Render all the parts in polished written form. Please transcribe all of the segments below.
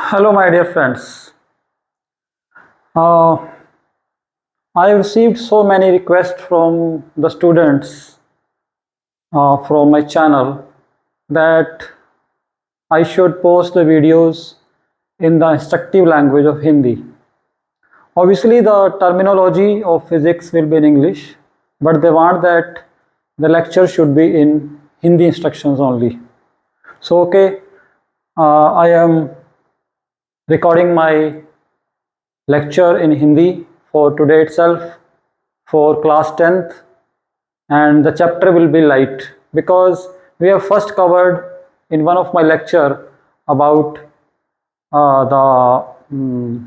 Hello, my dear friends. Uh, I received so many requests from the students from my channel that I should post the videos in the instructive language of Hindi. Obviously, the terminology of physics will be in English, but they want that the lecture should be in Hindi instructions only. So, okay, I am recording my lecture in Hindi for today itself for class 10th, and the chapter will be light because we have first covered in one of my lecture about the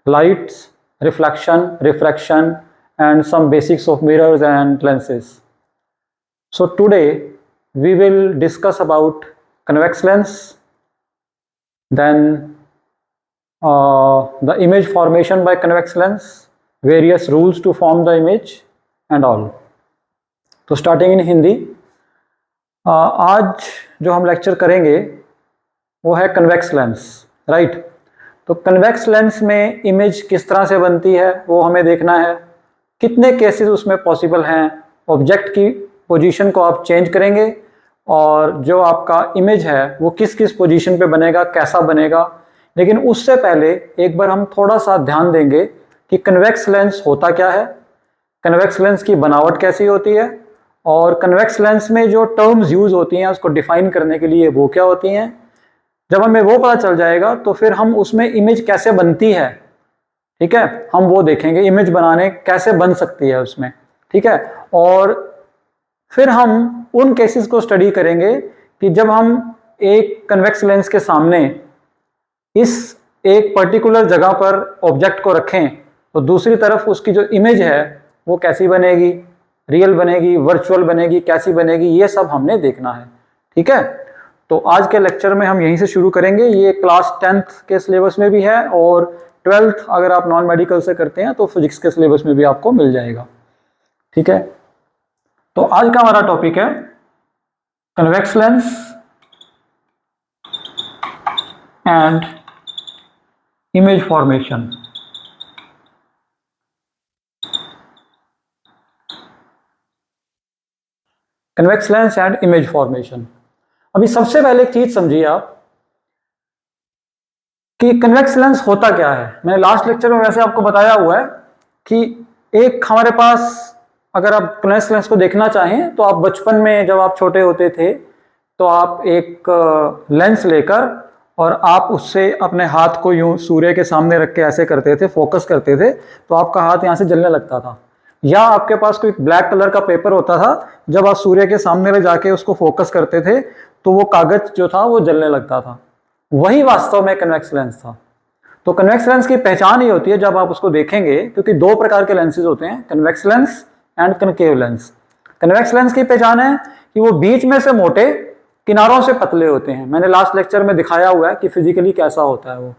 lights, reflection, refraction, and some basics of mirrors and lenses. So today we will discuss about convex lens, then the image formation by convex lens, various rules to form the image and all. तो starting in Hindi, आज जो हम lecture करेंगे वो है convex lens, right. तो convex lens में image किस तरह से बनती है वो हमें देखना है, कितने केसेस उसमें पॉसिबल हैं, ऑब्जेक्ट की पोजीशन को आप चेंज करेंगे और जो आपका इमेज है वो किस किस पोजीशन पे बनेगा, कैसा बनेगा। लेकिन उससे पहले एक बार हम थोड़ा सा ध्यान देंगे कि कन्वेक्स लेंस होता क्या है, कन्वेक्स लेंस की बनावट कैसी होती है और कन्वेक्स लेंस में जो टर्म्स यूज होती हैं उसको डिफाइन करने के लिए वो क्या होती हैं। जब हमें वो पता चल जाएगा तो फिर हम उसमें इमेज कैसे बनती है, ठीक है, हम वो देखेंगे, इमेज बनाने कैसे बन सकती है उसमें, ठीक है। और फिर हम उन केसेस को स्टडी करेंगे कि जब हम एक कन्वेक्स लेंस के सामने इस एक पर्टिकुलर जगह पर ऑब्जेक्ट को रखें तो दूसरी तरफ उसकी जो इमेज है वो कैसी बनेगी, रियल बनेगी, वर्चुअल बनेगी, कैसी बनेगी, ये सब हमने देखना है, ठीक है। तो आज के लेक्चर में हम यहीं से शुरू करेंगे। ये क्लास 10th के सिलेबस में भी है और 12th अगर आप नॉन मेडिकल से करते हैं तो फिजिक्स के सिलेबस में भी आपको मिल जाएगा, ठीक है। तो आज का हमारा टॉपिक है convex lens and image formation. Convex lens and image formation. अभी सबसे पहले एक चीज समझिए आप कि कन्वेक्स लेंस होता क्या है। मैंने लास्ट लेक्चर में वैसे आपको बताया हुआ है कि एक हमारे पास, अगर आप कन्वेक्स लेंस को देखना चाहें तो आप बचपन में जब आप छोटे होते थे तो आप एक लेंस लेकर और आप उससे अपने हाथ को यूं सूर्य के सामने रख के ऐसे करते थे, फोकस करते थे, तो आपका हाथ यहाँ से जलने लगता था। या आपके पास कोई ब्लैक कलर का पेपर होता था, जब आप सूर्य के सामने ले जाके उसको फोकस करते थे तो वो कागज जो था वो जलने लगता था। वही वास्तव में कन्वेक्स लेंस था। तो कन्वेक्स लेंस की पहचान ये होती है जब आप उसको देखेंगे, क्योंकि दो प्रकार के लेंसेज होते हैं, convex lens and concave lens. Convex lens की पहचान है कि वो बीच में से मोटे, किनारों से पतले होते हैं। मैंने लास्ट लेक्चर में दिखाया हुआ है कि फिजिकली कैसा होता है वो।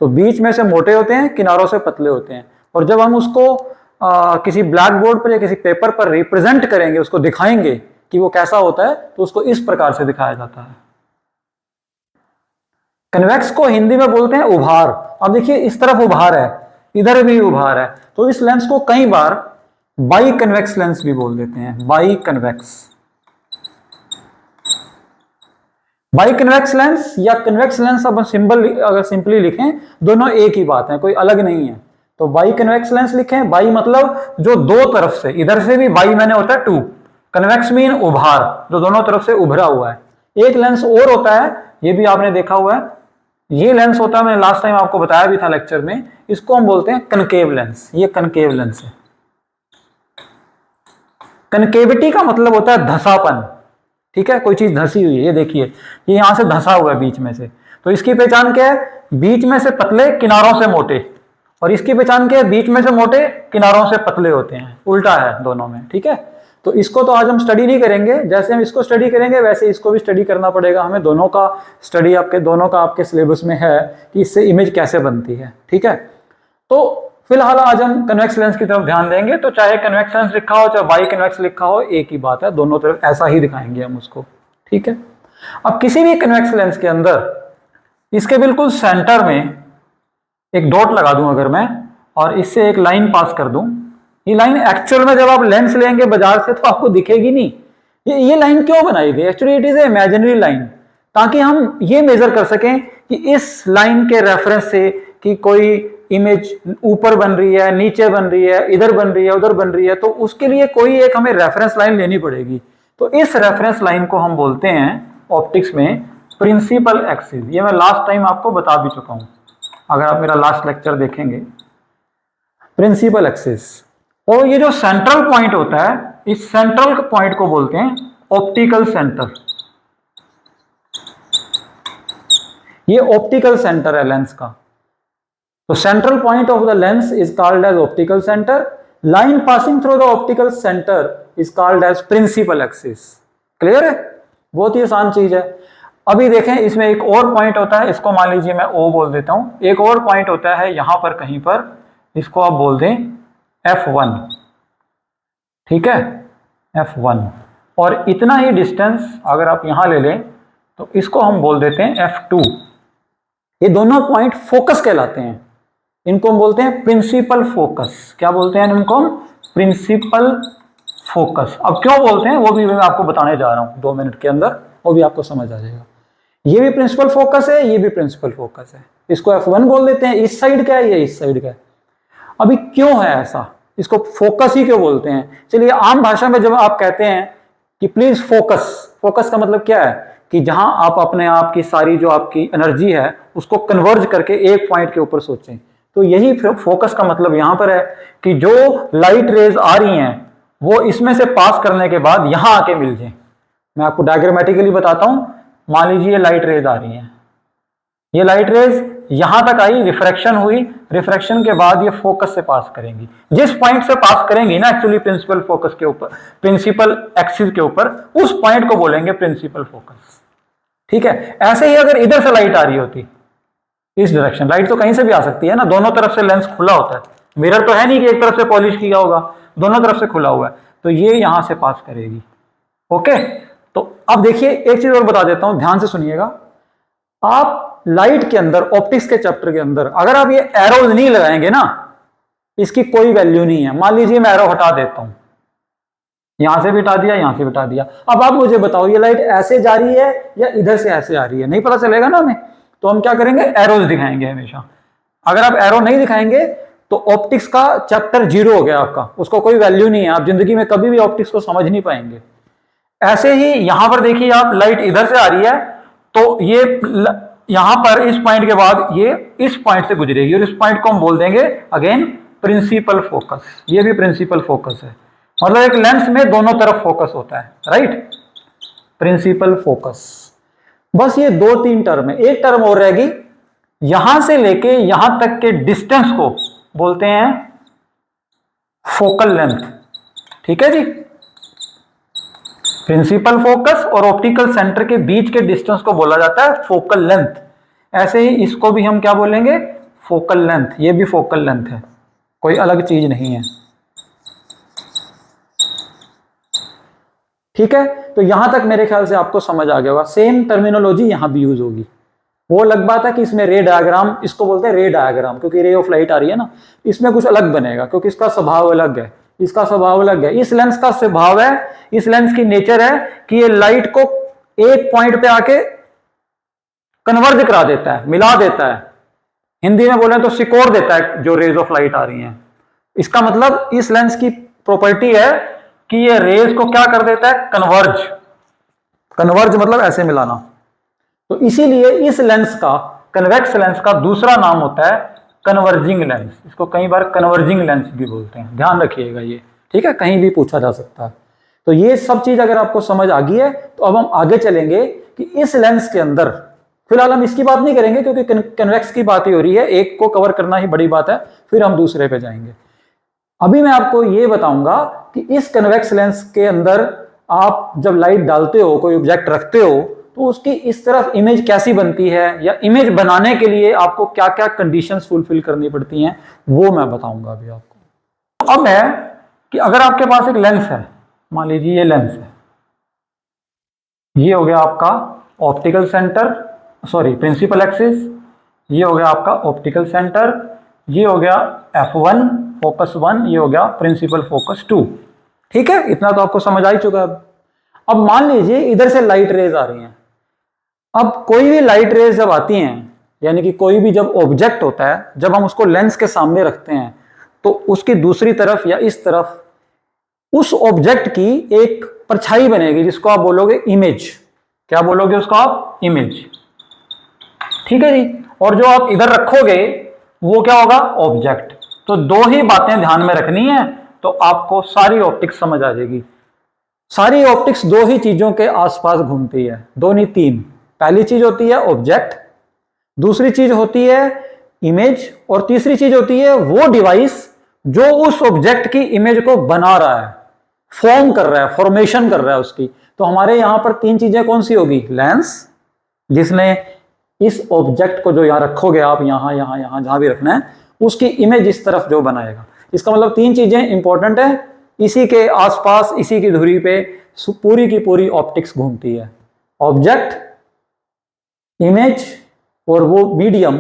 तो बीच में से मोटे होते हैं, किनारों से पतले होते हैं। और जब हम उसको किसी ब्लैक बोर्ड पर या किसी पेपर पर रिप्रेजेंट करेंगे, उसको दिखाएंगे कि वो कैसा होता है, तो उसको इस प्रकार से दिखाया जाता है। कन्वेक्स को हिंदी में बोलते हैं उभार। अब देखिए इस तरफ उभार है, इधर भी उभार है, तो इस लेंस को कई बार बाई कन्वेक्स लेंस भी बोल देते हैं। By convex, by convex lens या कन्वेक्स लेंस, अब सिंबल अगर सिंपली लिखें दोनों एक ही बात है, कोई अलग नहीं है। तो बाई कन्वेक्स लेंस लिखें। बाई मतलब जो दो तरफ से, इधर से भी बाई मैंने होता है टू, कन्वेक्स मीन उभार, जो दोनों तरफ से उभरा हुआ है। एक लेंस और होता है, ये भी आपने देखा हुआ है, ये लेंस होता है, मैंने लास्ट टाइम आपको बताया भी था लेक्चर में, इसको हम बोलते हैं कनकेव लेंस। ये कनकेव लेंस है। कनकेविटी का मतलब होता है धंसापन, ठीक है, कोई चीज धंसी हुई है। ये देखिए ये यहां से धंसा हुआ है बीच में से, तो इसकी पहचान क्या है, बीच में से पतले, किनारों से मोटे। और इसकी पहचान क्या है, बीच में से मोटे, किनारों से पतले होते हैं, उल्टा है दोनों में, ठीक है। तो इसको तो आज हम स्टडी नहीं करेंगे, जैसे हम इसको स्टडी करेंगे वैसे इसको भी स्टडी करना पड़ेगा हमें। दोनों का स्टडी आपके सिलेबस में है कि इससे इमेज कैसे बनती है, ठीक है। तो फिलहाल आज हम कन्वेक्स लेंस की तरफ ध्यान देंगे। तो चाहे कन्वेक्स लेंस लिखा हो चाहे बाई कन्वेक्स लिखा हो, एक ही बात है, दोनों तरफ ऐसा ही दिखाएंगे हम उसको, ठीक है। अब किसी भी कन्वेक्स लेंस के अंदर इसके बिल्कुल सेंटर में एक डॉट लगा दूं अगर मैं, और इससे एक लाइन पास कर दूं, ये लाइन एक्चुअल में जब आप लेंस लेंगे बाजार से तो आपको दिखेगी नहीं। ये लाइन क्यों बनाई गई? Actually it is a imaginary line, ताकि हम ये मेजर कर सकें कि इस लाइन के रेफरेंस से कि कोई इमेज ऊपर बन रही है, नीचे बन रही है, इधर बन रही है, उधर बन रही है, तो उसके लिए कोई एक हमें रेफरेंस लाइन लेनी पड़ेगी। तो इस रेफरेंस लाइन को हम बोलते हैं ऑप्टिक्स में प्रिंसिपल एक्सिस। ये मैं लास्ट टाइम आपको बता भी चुका हूं, अगर आप मेरा लास्ट लेक्चर देखेंगे। प्रिंसिपल एक्सिस, और ये जो सेंट्रल पॉइंट होता है, इस सेंट्रल पॉइंट को बोलते हैं ऑप्टिकल सेंटर। ये ऑप्टिकल सेंटर है लेंस का। तो central point of the lens is called as optical centre. Line passing through the optical centre is called as principal axis. Clear है? बहुत ही आसान चीज है। अभी देखें, इसमें एक और पॉइंट होता है, इसको मान लीजिए मैं O बोल देता हूं। एक और पॉइंट होता है यहां पर कहीं पर, इसको आप बोल दें F1। ठीक है, F1। और इतना ही डिस्टेंस अगर आप यहां ले लें तो इसको हम बोल देते हैं F2। ये दोनों पॉइंट फोकस कहलाते हैं। इनको हम बोलते हैं प्रिंसिपल फोकस। क्या बोलते हैं इनको हम? Principal focus. अब क्यों बोलते हैं वो भी मैं आपको बताने जा रहा हूं 2 मिनट के अंदर, वो भी आपको समझ आ जाएगा। ये भी प्रिंसिपल फोकस है, ये भी प्रिंसिपल फोकस है। इसको F1 बोल देते हैं। इस साइड का है, ये इस साइड का है। अभी क्यों है ऐसा? इसको फोकस ही क्यों बोलते हैं? चलिए, आम भाषा में जब आप कहते हैं कि प्लीज फोकस, फोकस का मतलब क्या है? कि जहां आप अपने आप की सारी जो आपकी एनर्जी है उसको कन्वर्ज करके एक पॉइंट के ऊपर सोचें। तो यही फोकस का मतलब यहां पर है कि जो लाइट रेज आ रही हैं वो इसमें से पास करने के बाद यहां आके मिल जाए। मैं आपको डायग्रामेटिकली बताता हूं। मान लीजिए ये लाइट रेज आ रही हैं, ये लाइट रेज यहां तक आई, रिफ्रैक्शन हुई, रिफ्रैक्शन के बाद ये फोकस से पास करेंगी। जिस पॉइंट से पास करेंगी ना एक्चुअली प्रिंसिपल फोकस के ऊपर, प्रिंसिपल एक्सिस के ऊपर, उस पॉइंट को बोलेंगे प्रिंसिपल फोकस। ठीक है? ऐसे ही अगर इधर से लाइट आ रही होती, इस डायरेक्शन, लाइट तो कहीं से भी आ सकती है ना, दोनों तरफ से लेंस खुला होता है। मिरर तो है नहीं कि एक तरफ से पॉलिश किया होगा, दोनों तरफ से खुला हुआ है, तो ये यहां से पास करेगी। ओके, तो अब देखिए एक चीज और बता देता हूं, ध्यान से सुनिएगा। आप लाइट के अंदर, ऑप्टिक्स के चैप्टर के अंदर, अगर आप ये एरोज नहीं लगाएंगे ना, इसकी कोई वैल्यू नहीं है। मान लीजिए मैं एरो हटा देता हूं, यहां से भी हटा दिया, यहां से भी हटा दिया। अब आप मुझे बताओ ये लाइट ऐसे जा रही है या इधर से ऐसे आ रही है? नहीं पता चलेगा ना हमें। तो हम क्या करेंगे? एरोज दिखाएंगे हमेशा। अगर आप एरो नहीं दिखाएंगे तो ऑप्टिक्स का चैप्टर 0 हो गया आपका, उसको कोई वैल्यू नहीं है। आप जिंदगी में कभी भी ऑप्टिक्स को समझ नहीं पाएंगे। ऐसे ही यहां पर देखिए आप, लाइट इधर से आ रही है तो ये यहां पर इस पॉइंट के बाद ये इस पॉइंट से गुजरेगी, और इस पॉइंट को हम बोल देंगे अगेन प्रिंसिपल फोकस। ये भी प्रिंसिपल फोकस है। मतलब एक लेंस में दोनों तरफ फोकस होता है, राइट? Principal focus. बस ये 2-3 टर्म है। एक टर्म और रहेगी, यहां से लेके यहां तक के डिस्टेंस को बोलते हैं फोकल लेंथ। ठीक है जी? प्रिंसिपल फोकस और ऑप्टिकल सेंटर के बीच के डिस्टेंस को बोला जाता है फोकल लेंथ। ऐसे ही इसको भी हम क्या बोलेंगे? Focal length. ये भी फोकल लेंथ है, कोई अलग चीज नहीं है। ठीक है? तो यहां तक मेरे ख्याल से आपको समझ आ गया होगा। सेम टर्मिनोलॉजी यहां भी यूज होगी। वो अलग बात है कि इसमें रे डायग्राम, इसको बोलते हैं रे डायग्राम, क्योंकि रे ऑफ लाइट आ रही है ना, इसमें कुछ अलग बनेगा क्योंकि इसका स्वभाव अलग है, इसका स्वभाव अलग है। इस लेंस का स्वभाव है, इस लेंस की नेचर है कि ये लाइट को एक पॉइंट पे आके कन्वर्ज करा देता है, मिला देता है। हिंदी में बोले तो सिकोड़ देता है जो रेज ऑफ लाइट आ रही हैं। इसका मतलब इस लेंस की प्रॉपर्टी है कि ये रेज को क्या कर देता है? कन्वर्ज। कन्वर्ज मतलब ऐसे मिलाना। तो इसीलिए इस लेंस का, कन्वेक्स लेंस का दूसरा नाम होता है कन्वर्जिंग लेंस। इसको कई बार कन्वर्जिंग लेंस भी बोलते हैं, ध्यान रखिएगा ये। ठीक है? कहीं भी पूछा जा सकता है। तो ये सब चीज अगर आपको समझ आ गई है तो अब हम आगे चलेंगे कि इस लेंस के अंदर, फिलहाल हम इसकी बात नहीं करेंगे क्योंकि कन्वेक्स की बात ही हो रही है, एक को कवर करना ही बड़ी बात है, फिर हम दूसरे पे जाएंगे। अभी मैं आपको ये बताऊंगा कि इस कन्वेक्स लेंस के अंदर आप जब लाइट डालते हो, कोई ऑब्जेक्ट रखते हो, तो उसकी इस तरफ इमेज कैसी बनती है, या इमेज बनाने के लिए आपको क्या क्या कंडीशंस फुलफिल करनी पड़ती हैं, वो मैं बताऊंगा अभी आपको। अब है कि अगर आपके पास एक लेंस है, मान लीजिए ये लेंस है, ये हो गया आपका optical centre, sorry principal axis, ये हो गया आपका ऑप्टिकल सेंटर, ये हो गया F1 फोकस 1, ये हो गया प्रिंसिपल फोकस 2। ठीक है, इतना तो आपको समझ आ ही चुका है। अब मान लीजिए इधर से लाइट रेज आ रही हैं। अब कोई भी लाइट रेज जब आती हैं, यानी कि कोई भी जब ऑब्जेक्ट होता है, जब हम उसको लेंस के सामने रखते हैं तो उसकी दूसरी तरफ या इस तरफ उस ऑब्जेक्ट की एक परछाई बनेगी जिसको आप बोलोगे इमेज। क्या बोलोगे उसको आप? इमेज। ठीक है जी। और जो आप इधर रखोगे वो क्या होगा? ऑब्जेक्ट। तो दो ही बातें ध्यान में रखनी है तो आपको सारी ऑप्टिक्स समझ आ जाएगी। सारी ऑप्टिक्स दो ही चीजों के आसपास घूमती है, दो नहीं तीन। पहली चीज होती है ऑब्जेक्ट, दूसरी चीज होती है इमेज, और तीसरी चीज होती है वो डिवाइस जो उस ऑब्जेक्ट की इमेज को बना रहा है, फॉर्म कर रहा है, फॉर्मेशन कर रहा है उसकी। तो हमारे यहां पर तीन चीजें कौन सी होगी? लेंस, जिसने इस ऑब्जेक्ट को जो यहां रखोगे आप, यहां यहां यहां जहां भी रखना है, उसकी इमेज इस तरफ जो बनाएगा। इसका मतलब तीन चीजें इंपॉर्टेंट है, इसी के आसपास इसी की धुरी पे पूरी की पूरी ऑप्टिक्स घूमती है। ऑब्जेक्ट, इमेज और वो मीडियम,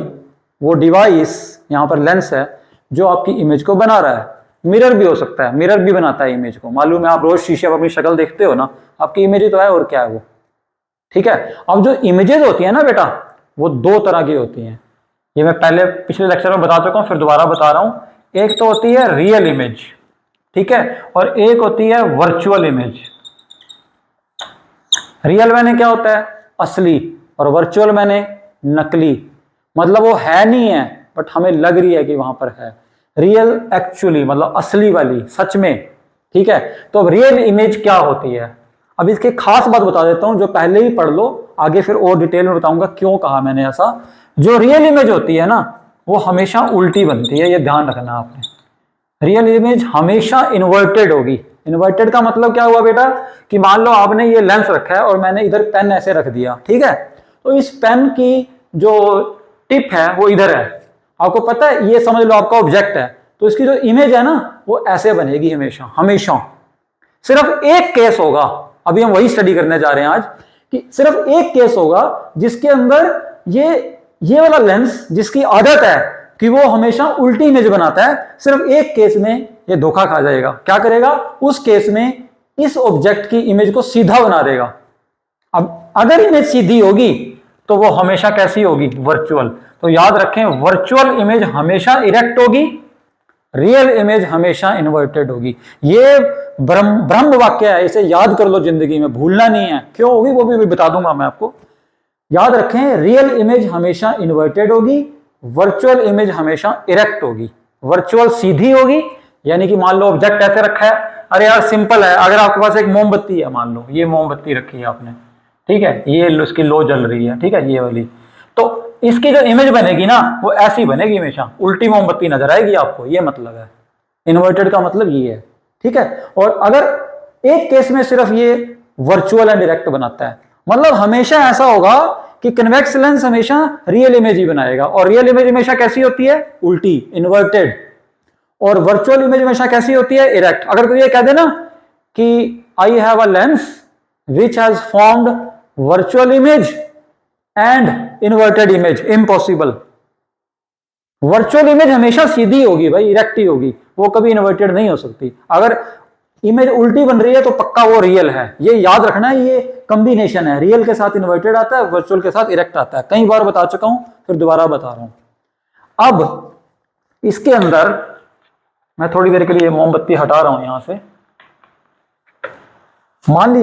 वो डिवाइस, यहां पर लेंस है जो आपकी इमेज को बना रहा है। मिरर भी हो सकता है, मिरर भी बनाता है इमेज को। मालूम है, आप रोज शीशे पर अपनी शक्ल देखते हो ना, आपकी इमेज ही तो है, और क्या है वो। ठीक है। अब जो इमेजेस होती है ना बेटा, वो दो तरह की होती हैं। ये मैं पहले पिछले लेक्चर में बता चुका हूं, फिर दोबारा बता रहा हूं। एक तो होती है रियल इमेज, ठीक है, और एक होती है वर्चुअल इमेज। रियल मैंने क्या होता है? असली, और वर्चुअल मैंने नकली। मतलब वो है नहीं है बट हमें लग रही है कि वहां पर है। रियल एक्चुअली मतलब असली वाली, सच में। ठीक है। तो अब रियल इमेज क्या होती है? अब इसकी खास बात बता देता हूं, जो पहले ही पढ़ लो, आगे फिर और डिटेल में बताऊंगा क्यों कहा मैंने ऐसा। जो रियल इमेज होती है ना, वो हमेशा उल्टी बनती है, ये ध्यान रखना आपने। रियल इमेज हमेशा इन्वर्टेड होगी। इन्वर्टेड का मतलब क्या हुआ बेटा? कि मान लो आपने ये लेंस रखा है और मैंने इधर पेन ऐसे रख दिया, ठीक है, तो इस पेन की जो टिप है वो इधर है। आपको पता है, ये समझ लो आपका ऑब्जेक्ट है, तो इसकी जो इमेज है ना, वो ऐसे बनेगी हमेशा हमेशा। सिर्फ एक केस होगा, अभी हम वही स्टडी करने जा रहे हैं आज, कि सिर्फ एक केस होगा जिसके अंदर ये वाला लेंस, जिसकी आदत है कि वो हमेशा उल्टी इमेज बनाता है, सिर्फ एक केस में ये धोखा खा जाएगा। क्या करेगा? उस केस में इस ऑब्जेक्ट की इमेज को सीधा बना देगा। अब अगर इमेज सीधी होगी तो वो हमेशा कैसी होगी? वर्चुअल। तो याद रखें, वर्चुअल इमेज हमेशा इरेक्ट होगी, रियल इमेज हमेशा इन्वर्टेड होगी। ये ब्रह्म वाक्य है, इसे याद कर लो, जिंदगी में भूलना नहीं है। क्यों होगी वो भी बता दूंगा मैं आपको। याद रखें, रियल इमेज हमेशा इन्वर्टेड होगी, वर्चुअल इमेज हमेशा इरेक्ट होगी। वर्चुअल सीधी होगी, यानी कि मान लो ऑब्जेक्ट ऐसे रखा है, अरे यार सिंपल है, अगर आपके पास एक मोमबत्ती है, मान लो ये मोमबत्ती रखी है आपने, ठीक है, ये उसकी लो जल रही है, ठीक है, ये वाली, तो इसकी जो इमेज बनेगी ना, वो ऐसी बनेगी हमेशा, उल्टी मोमबत्ती नजर आएगी आपको, ये मतलब है। इन्वर्टेड का मतलब ये है, ठीक है। और अगर एक केस में सिर्फ ये वर्चुअल एंड डायरेक्ट बनाता है, मतलब हमेशा ऐसा होगा कि कन्वेक्स लेंस हमेशा रियल इमेज ही बनाएगा, और रियल इमेज हमेशा कैसी होती है? उल्टी, इन्वर्टेड। और वर्चुअल इमेज हमेशा कैसी होती है? इरेक्ट। अगर कोई ये कह दे ना कि I have a lens which has formed virtual image and inverted image, impossible. Virtual image हमेशा सीधी होगी भाई, इरेक्ट ही होगी, वो कभी इन्वर्टेड नहीं हो सकती। अगर इमेज उल्टी बन रही है तो पक्का वो रियल है, ये याद रखना है। ये कॉम्बिनेशन है, रियल के साथ इन्वर्टेड आता है, वर्चुअल के साथ इरेक्ट आता है। कई बार बता चुका हूं, फिर दोबारा बता रहा हूं। अब इसके अंदर मैं थोड़ी देर के लिए मोमबत्ती हटा रहा हूं यहां से। मान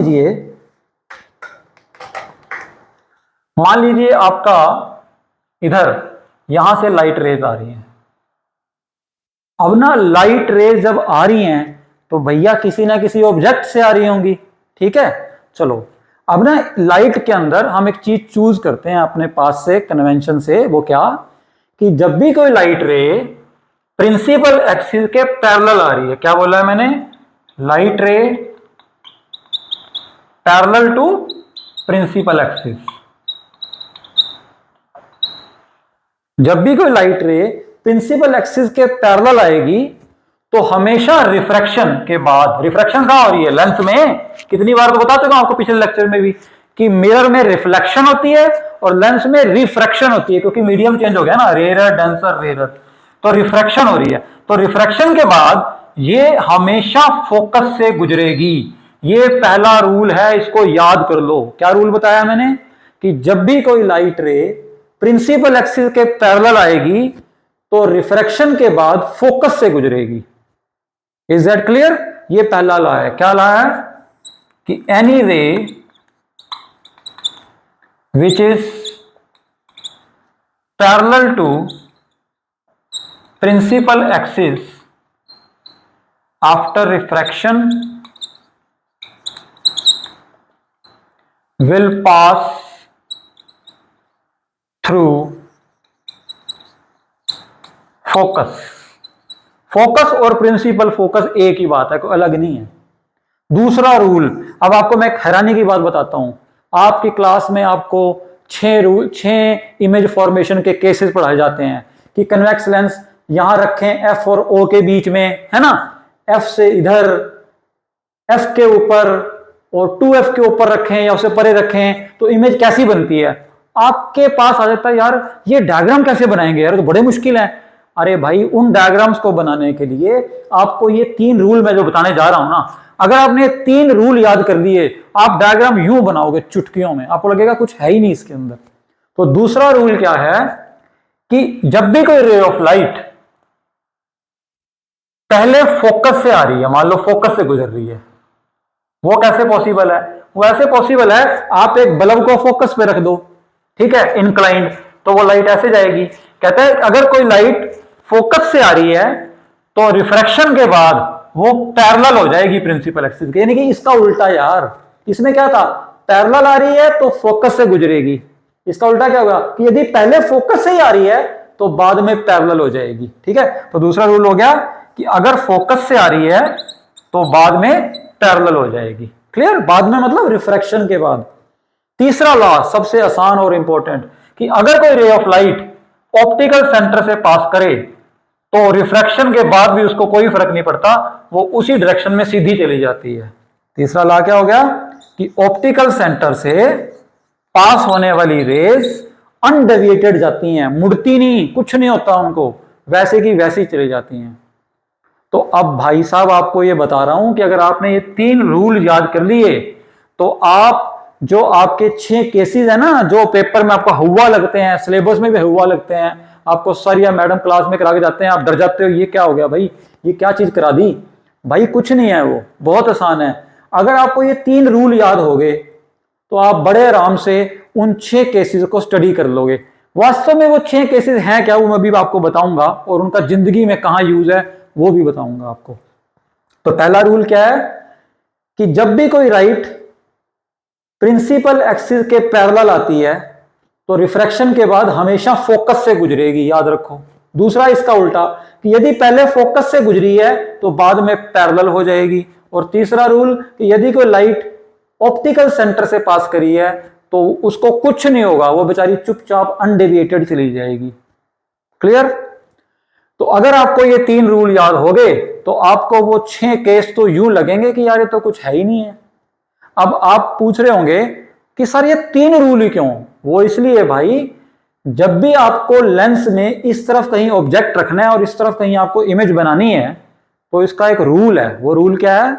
लीजिए आपका इधर यहां से लाइट रेज आ रही है। अब ना लाइट रेज जब आ रही हैं तो भैया किसी ना किसी ऑब्जेक्ट से आ रही होंगी, ठीक है। चलो, अब ना लाइट के अंदर हम एक चीज चूज करते हैं अपने पास से, कन्वेंशन से। वो क्या? कि जब भी कोई लाइट रे प्रिंसिपल एक्सिस के पैरेलल आ रही है, क्या बोला है मैंने? Light ray parallel to principal axis. जब भी कोई लाइट रे प्रिंसिपल एक्सिस के पैरेलल आएगी तो हमेशा रिफ्रैक्शन के बाद, रिफ्रैक्शन कहां हो रही है? लेंस में। कितनी बार तो बता चुका हूं आपको पिछले लेक्चर में भी कि मिरर में रिफ्लेक्शन होती है और लेंस में रिफ्रैक्शन होती है, क्योंकि मीडियम चेंज हो गया ना, रेयर डेंसर रेयर, तो रिफ्रैक्शन हो रही है। तो रिफ्रैक्शन के बाद ये हमेशा फोकस से गुजरेगी। ये पहला रूल है, इसको याद कर लो। क्या रूल बताया मैंने? कि जब भी कोई लाइट रे प्रिंसिपल एक्सिस के पैरेलल आएगी तो रिफ्रैक्शन के बाद फोकस से गुजरेगी। Is that clear? ये पहला लॉ है। क्या लॉ है? कि एनी रे which is parallel to principal axis after refraction will pass through focus। Focus और प्रिंसिपल फोकस एक ही बात है, कोई अलग नहीं है। दूसरा रूल, अब आपको मैं एक हैरानी की बात बताता हूं। आपकी क्लास में आपको 6 इमेज फॉर्मेशन के केसेस पढ़ाए जाते हैं कि कन्वेक्स लेंस यहां रखें एफ और ओ के बीच में, है ना, एफ से इधर, एफ के ऊपर और 2f के ऊपर रखें या उससे परे रखें तो इमेज कैसी बनती है। आपके पास आ जाता है यार ये डायग्राम कैसे बनाएंगे यार, तो बड़े मुश्किल है। अरे भाई, उन डायग्राम्स को बनाने के लिए आपको ये 3 रूल मैं जो बताने जा रहा हूं ना, अगर आपने 3 रूल याद कर दिए, आप डायग्राम यूं बनाओगे चुटकियों में, आपको लगेगा कुछ है ही नहीं इसके अंदर। तो दूसरा रूल क्या है कि जब भी कोई रे ऑफ लाइट पहले फोकस से आ रही है, मान लो फोकस से गुजर रही है, वो कैसे पॉसिबल है? वो ऐसे पॉसिबल है, आप एक बल्ब को फोकस पे रख दो, ठीक है, इंक्लाइंड, तो वो लाइट ऐसे जाएगी। कहते हैं अगर कोई लाइट फोकस से आ रही है तो रिफ्रैक्शन के बाद वो पैरेलल हो जाएगी प्रिंसिपल एक्सिस के, यानी कि इसका उल्टा यार। इसमें क्या था? पैरेलल आ रही है तो फोकस से गुजरेगी। इसका उल्टा क्या होगा कि यदि पहले फोकस से ही आ रही है तो बाद में पैरेलल हो जाएगी। ठीक है, तो दूसरा रूल हो गया कि अगर फोकस से आ रही है तो बाद में पैरेलल हो जाएगी। क्लियर? बाद में मतलब रिफ्रैक्शन के बाद। तीसरा लॉ सबसे आसान और इंपॉर्टेंट, कि अगर कोई ray of light optical centre से पास करे तो रिफ्रैक्शन के बाद भी उसको कोई फर्क नहीं पड़ता, वो उसी डायरेक्शन में सीधी चली जाती है। तीसरा लॉ क्या हो गया कि ऑप्टिकल सेंटर से पास होने वाली रेज अनडेविएटेड जाती हैं, मुड़ती नहीं, कुछ नहीं होता उनको, वैसे की वैसी चली जाती हैं। तो अब भाई साहब आपको ये बता रहा हूं कि अगर आपने ये 3 रूल याद कर लिए तो आप जो आपके 6 केसेस है ना, जो पेपर में आपको हुआ लगते हैं, सिलेबस में भी हुआ लगते हैं, आपको सर या मैडम क्लास में करा के जाते हैं, आप डर जाते हो ये क्या हो गया भाई, ये क्या चीज करा दी। भाई कुछ नहीं है, वो बहुत आसान है। अगर आपको ये 3 रूल याद हो गए तो आप बड़े आराम से उन 6 केसेस को स्टडी कर लोगे। वास्तव में वो 6 केसेस हैं क्या, वो मैं भी आपको बताऊंगा, और उनका जिंदगी में कहां यूज है वो भी बताऊंगा आपको। तो पहला रूल क्या है कि जब भी कोई लाइट प्रिंसिपल एक्सिस के पैरेलल आती है तो रिफ्रैक्शन के बाद हमेशा फोकस से गुजरेगी, याद रखो। दूसरा इसका उल्टा, कि यदि पहले फोकस से गुजरी है तो बाद में पैरेलल हो जाएगी। और तीसरा रूल कि यदि कोई लाइट ऑप्टिकल सेंटर से पास करी है तो उसको कुछ नहीं होगा, वो बेचारी चुपचाप अनडेविएटेड चली जाएगी। क्लियर? तो अगर आपको ये 3 रूल याद हो गए तो आपको वो 6 केस तो यूं लगेंगे कि यार ये तो कुछ है ही नहीं है। अब आप पूछ रहे होंगे कि सर ये 3 रूल ही क्यों? वो इसलिए भाई, जब भी आपको लेंस में इस तरफ कहीं ऑब्जेक्ट रखना है और इस तरफ कहीं आपको इमेज बनानी है तो इसका एक रूल है। वो रूल क्या है?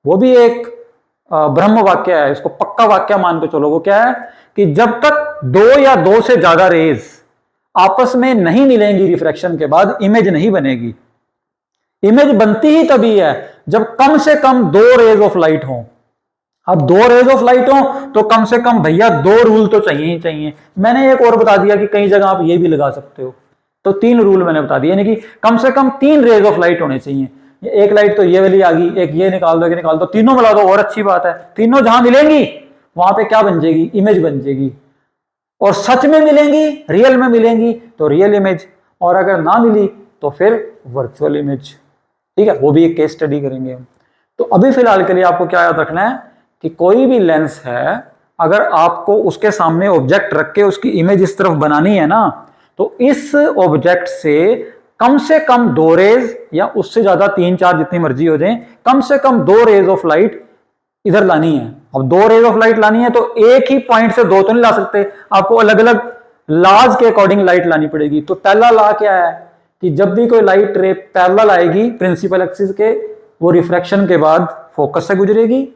वो भी एक ब्रह्म वाक्य है, इसको पक्का वाक्य मान के चलो। वो क्या है कि जब तक 2 या 2 से ज्यादा रेज आपस में नहीं मिलेंगी रिफ्रैक्शन के बाद, इमेज नहीं बनेगी। इमेज बनती ही तभी है जब कम से कम 2 रेज ऑफ लाइट हो। अब 2 रेज ऑफ लाइट हो तो कम से कम भैया 2 रूल तो चाहिए ही चाहिए। मैंने एक और बता दिया कि कई जगह आप ये भी लगा सकते हो, तो 3 रूल मैंने बता दिया, यानी कि कम से कम 3 रेज ऑफ लाइट होने चाहिए। एक लाइट तो ये वाली आ गई, एक ये निकाल दो, एक निकाल दो, तीनों मिला दो और अच्छी बात है। तीनों जहां मिलेंगी वहां पे क्या बन जाएगी? इमेज बन जाएगी। और सच में मिलेंगी, रियल में मिलेंगी तो रियल इमेज, और अगर ना मिली तो फिर वर्चुअल इमेज। ठीक है, वो भी एक केस स्टडी करेंगे हम। तो अभी फिलहाल के लिए आपको क्या याद रखना है कि कोई भी लेंस है, अगर आपको उसके सामने ऑब्जेक्ट रख के उसकी इमेज इस तरफ बनानी है ना, तो इस ऑब्जेक्ट से कम 2 रेज या उससे ज्यादा 3-4 जितनी मर्जी हो जाए, कम से कम 2 रेज ऑफ लाइट इधर लानी है। अब दो रेज ऑफ लाइट लानी है तो एक ही पॉइंट से दो तो नहीं ला सकते, आपको अलग अलग लॉज के अकॉर्डिंग लाइट लानी पड़ेगी। तो पहला लॉ क्या है कि जब भी कोई लाइट रे पैरेलल आएगी प्रिंसिपल एक्सिस के, वो रिफ्रैक्शन के बाद फोकस से गुजरेगी।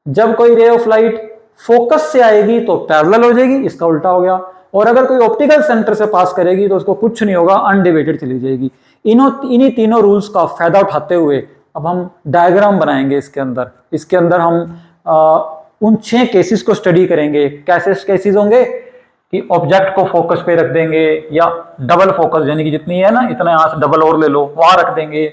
जब कोई रे ऑफ लाइट फोकस से आएगी तो पैरेलल हो जाएगी, इसका उल्टा हो गया। और अगर कोई ऑप्टिकल सेंटर से पास करेगी तो उसको कुछ नहीं होगा, अनडिवाइडेड चली जाएगी। इन्हीं तीनों रूल्स का फायदा उठाते हुए अब हम डायग्राम बनाएंगे इसके अंदर हम उन 6 केसेस को स्टडी करेंगे। कैसे केसेस होंगे कि ऑब्जेक्ट को फोकस पे रख देंगे, या डबल फोकस यानी कि जितनी है ना इतना यहां से डबल और ले लो वहां रख देंगे,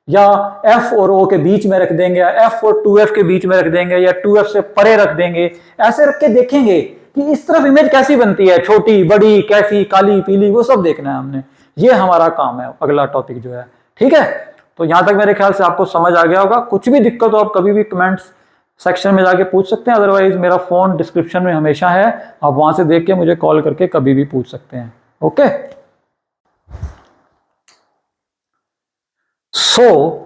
या F और O के बीच में रख देंगे, या F और 2F के बीच में रख देंगे, या 2F से परे रख देंगे। ऐसे रख के देखेंगे कि इस तरफ इमेज कैसी बनती है, छोटी बड़ी कैसी, काली पीली, वो सब देखना है हमने। ये हमारा काम है अगला टॉपिक जो है। ठीक है, तो यहां तक मेरे ख्याल से आपको समझ आ गया होगा। कुछ भी दिक्कत हो आप कभी भी कमेंट्स सेक्शन में जाके पूछ सकते हैं, अदरवाइज मेरा फोन डिस्क्रिप्शन में हमेशा है, आप वहां से देख के मुझे कॉल करके कभी भी पूछ सकते हैं। Okay, so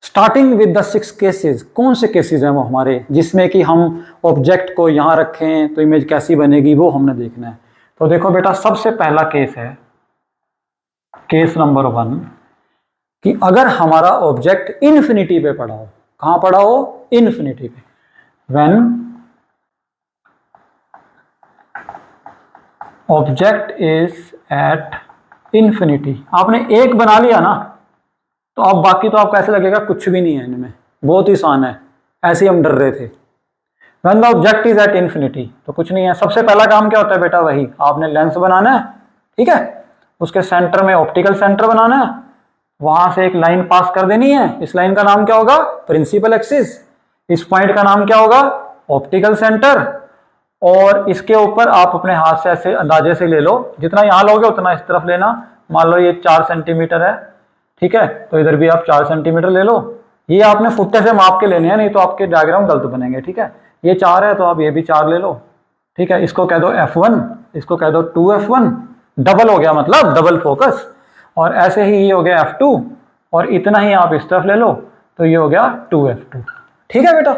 starting with the 6 cases. कौन से केसेस हैं वो हमारे, जिसमें कि हम ऑब्जेक्ट को यहां रखें तो इमेज कैसी बनेगी, वो हमने देखना है। तो देखो बेटा, सबसे पहला केस है केस नंबर 1 कि अगर हमारा ऑब्जेक्ट इन्फिनिटी पे पड़ा हो। कहां पड़ा हो? इन्फिनिटी पे। When object is at infinity. आपने एक बना लिया ना, तो अब बाकी तो आपको ऐसे लगेगा कुछ भी नहीं है इनमें, बहुत ही आसान है, ऐसे ही हम डर रहे थे। When the object is at infinity, तो कुछ नहीं है। सबसे पहला काम क्या होता है बेटा? वही आपने लेंस बनाना है, ठीक है, उसके सेंटर में ऑप्टिकल सेंटर बनाना है, वहां से एक लाइन पास कर देनी है। इस लाइन का नाम क्या होगा? Principal axis. इस पॉइंट का नाम क्या होगा? Optical centre. और इसके ऊपर आप अपने हाथ से ऐसे अंदाजे से ले लो, जितना यहां लोगे उतना इस तरफ लेना। मान लो ये 4 सेंटीमीटर है, ठीक है, तो इधर भी आप 4 सेंटीमीटर ले लो। ये आपने फुट्टे से माप के लेने हैं, नहीं तो आपके डायग्राम गलत बनेंगे। ठीक है, ये 4 है तो आप ये भी 4 ले लो। ठीक है, इसको कह दो F1, इसको कह दो 2F1, डबल हो गया मतलब डबल फोकस। और ऐसे ही ये हो गया F2, और इतना ही आप इस तरफ ले लो तो ये हो गया 2F2। ठीक है बेटा,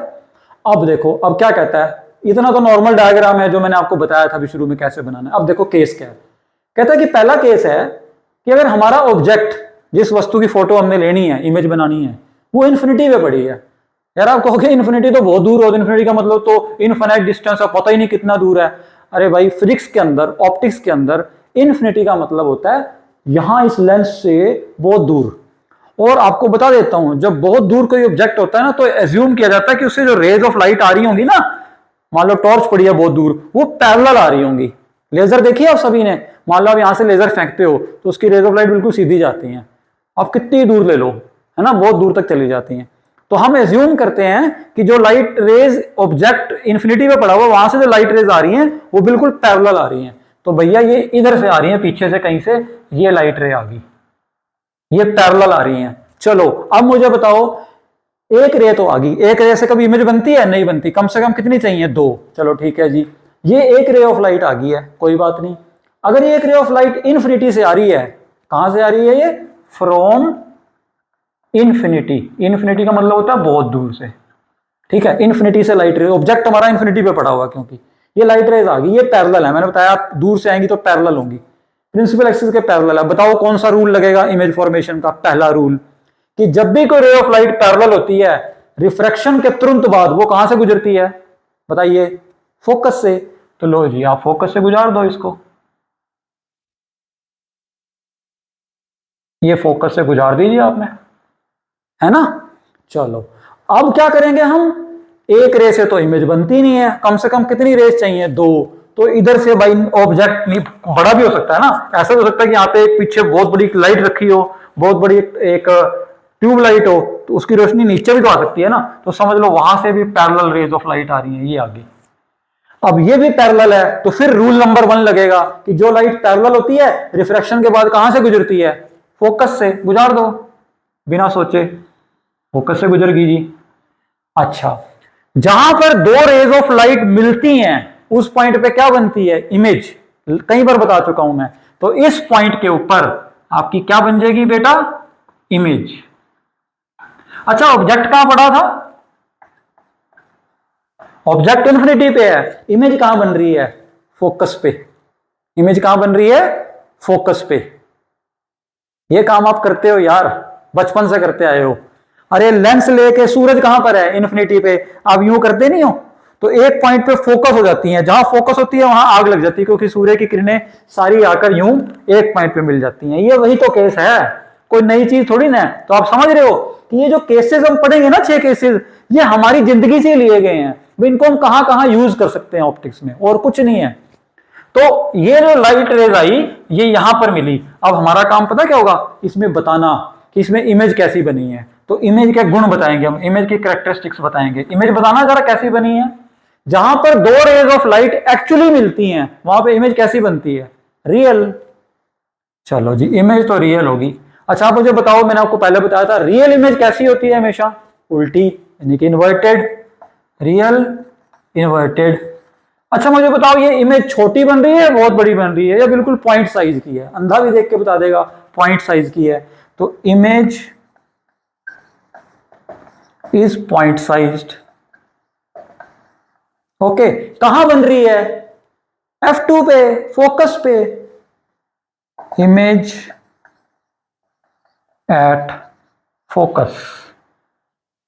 अब देखो अब क्या कहता है। इतना तो नॉर्मल डायग्राम है जो मैंने आपको बताया था अभी शुरू में कैसे बनाना है। अब देखो केस क्या है। कहता है कि पहला केस है कि अगर हमारा ऑब्जेक्ट, जिस वस्तु की फोटो हमने लेनी है, इमेज बनानी है, वो इन्फिनिटी पे पड़ी है। यार आप कहोगे इन्फिनिटी तो बहुत दूर हो, इन्फिनिटी का मतलब तो इनफाइनाइट डिस्टेंस है, पता ही नहीं कितना दूर है। अरे भाई, फिजिक्स के अंदर, ऑप्टिक्स के अंदर इन्फिनिटी का मतलब होता है यहां इस लेंस से बहुत दूर। और आपको बता देता हूं, जब बहुत दूर कोई ऑब्जेक्ट होता है ना, तो एज्यूम किया जाता है कि उससे जो रेज ऑफ लाइट आ रही होंगी ना, मान लो टॉर्च पड़ी है बहुत दूर, वो पैरेलल आ रही होंगी। लेजर देखिए आप सभी ने, मान लो आप यहां से लेजर फेंकते हो तो उसकी रेज ऑफ लाइट बिल्कुल सीधी जाती हैं। आप कितनी दूर ले लो, है ना, बहुत दूर तक चली जाती हैं। तो हम एज्यूम करते हैं कि जो लाइट रेज ऑब्जेक्ट इन्फिनिटी पे पड़ा हुआ, वहां से जो लाइट रेज आ रही हैं वो बिल्कुल पैरेलल आ रही हैं। तो भैया ये इधर से आ रही हैं, पीछे से कहीं से ये लाइट रे आ गई, ये पैरेलल आ रही हैं। चलो अब मुझे बताओ, एक रे तो आ गई, एक रे से कभी इमेज बनती है? नहीं बनती। कम से कम कितनी चाहिए? 2। चलो ठीक है जी, ये एक रे ऑफ लाइट आ गई है, कोई बात नहीं। अगर ये एक रे ऑफ लाइट इन्फिनिटी से आ रही है, कहां से आ रही है ये? From infinity. इन्फिनिटी का मतलब होता है बहुत दूर से। ठीक है, इन्फिनिटी से लाइट रे, ऑब्जेक्ट हमारा इन्फिनिटी पे पड़ा हुआ, क्योंकि ये लाइट रेज आ गई, ये पैरेलल है। मैंने बताया दूर से आएंगी तो पैरेलल होंगी, प्रिंसिपल एक्सिस के पैरेलल है। बताओ कौन सा रूल लगेगा इमेज फॉर्मेशन का? पहला रूल कि जब भी कोई रे ऑफ लाइट पैरेलल होती है, रिफ्रैक्शन के तुरंत बाद वो कहां से गुजरती है? बताइए, फोकस से। तो लो जी, आप फोकस से गुजार दो इसको, ये फोकस से गुजार दीजिए आपने, है ना। चलो अब क्या करेंगे हम? एक रे से तो इमेज बनती नहीं है, कम से कम कितनी रेस चाहिए? 2। तो इधर से भाई ऑब्जेक्ट नहीं, बड़ा भी हो सकता है ना, ऐसा हो सकता है कि यहाँ पे एक पीछे बहुत बड़ी लाइट रखी हो, बहुत बड़ी एक ट्यूब लाइट हो, तो उसकी रोशनी नीचे भी तो आ सकती है ना। तो समझ लो वहां से भी पैरेलल रेज ऑफ लाइट आ रही है, ये आ गई। अब ये भी पैरेलल है, तो फिर रूल नंबर 1 लगेगा कि जो लाइट पैरेलल होती है, रिफ्रैक्शन के बाद कहां से गुजरती है? फोकस से। गुजार दो बिना सोचे, फोकस से गुजर गई जी। अच्छा, जहां पर 2 रेज ऑफ लाइट मिलती हैं, उस पॉइंट पे क्या बनती है? इमेज। कई बार बता चुका हूं मैं। तो इस पॉइंट के ऊपर आपकी क्या बन जाएगी बेटा? इमेज। अच्छा, ऑब्जेक्ट कहां पड़ा था? ऑब्जेक्ट इन्फिनिटी पे है, इमेज कहां बन रही है? फोकस पे। इमेज कहां बन रही है? फोकस पे। ये काम आप करते हो यार, बचपन से करते आए हो। अरे लेंस लेके सूरज कहां पर है? इन्फिनिटी पे। आप यूं करते नहीं हो? तो एक पॉइंट पे फोकस हो जाती है, जहां फोकस होती है वहां आग लग जाती है, क्योंकि सूर्य की किरणें सारी आकर यूं एक पॉइंट पे मिल जाती हैं। ये वही तो केस है, कोई नई चीज थोड़ी ना है। तो आप समझ रहे हो कि ये जो केसेस हम पढ़ेंगे ना, 6 केसेस, ये हमारी जिंदगी से लिए गए हैं। इनको हम कहां कहां यूज कर सकते हैं ऑप्टिक्स में, और कुछ नहीं है। तो ये जो लाइट रेज आई, ये यहां पर मिली। अब हमारा काम पता क्या होगा? इसमें बताना कि इसमें इमेज कैसी बनी है। तो इमेज के गुण बताएंगे हम, इमेज की कैरेक्टरिस्टिक्स बताएंगे। इमेज बताना जरा कैसी बनी है। जहां पर दो रेज ऑफ लाइट एक्चुअली मिलती हैं, वहां पे इमेज कैसी बनती है? रियल। चलो जी, इमेज तो रियल होगी। अच्छा आप मुझे बताओ, मैंने आपको पहले बताया था रियल इमेज कैसी होती है? हमेशा उल्टी, यानी कि इन्वर्टेड। Real inverted. अच्छा मुझे बताओ, ये इमेज छोटी बन रही है, बहुत बड़ी बन रही है, या बिल्कुल पॉइंट साइज की है? अंधा भी देख के बता देगा पॉइंट साइज की है। तो image is point sized. Okay, कहां बन रही है? F2 पे, फोकस पे। Image at focus.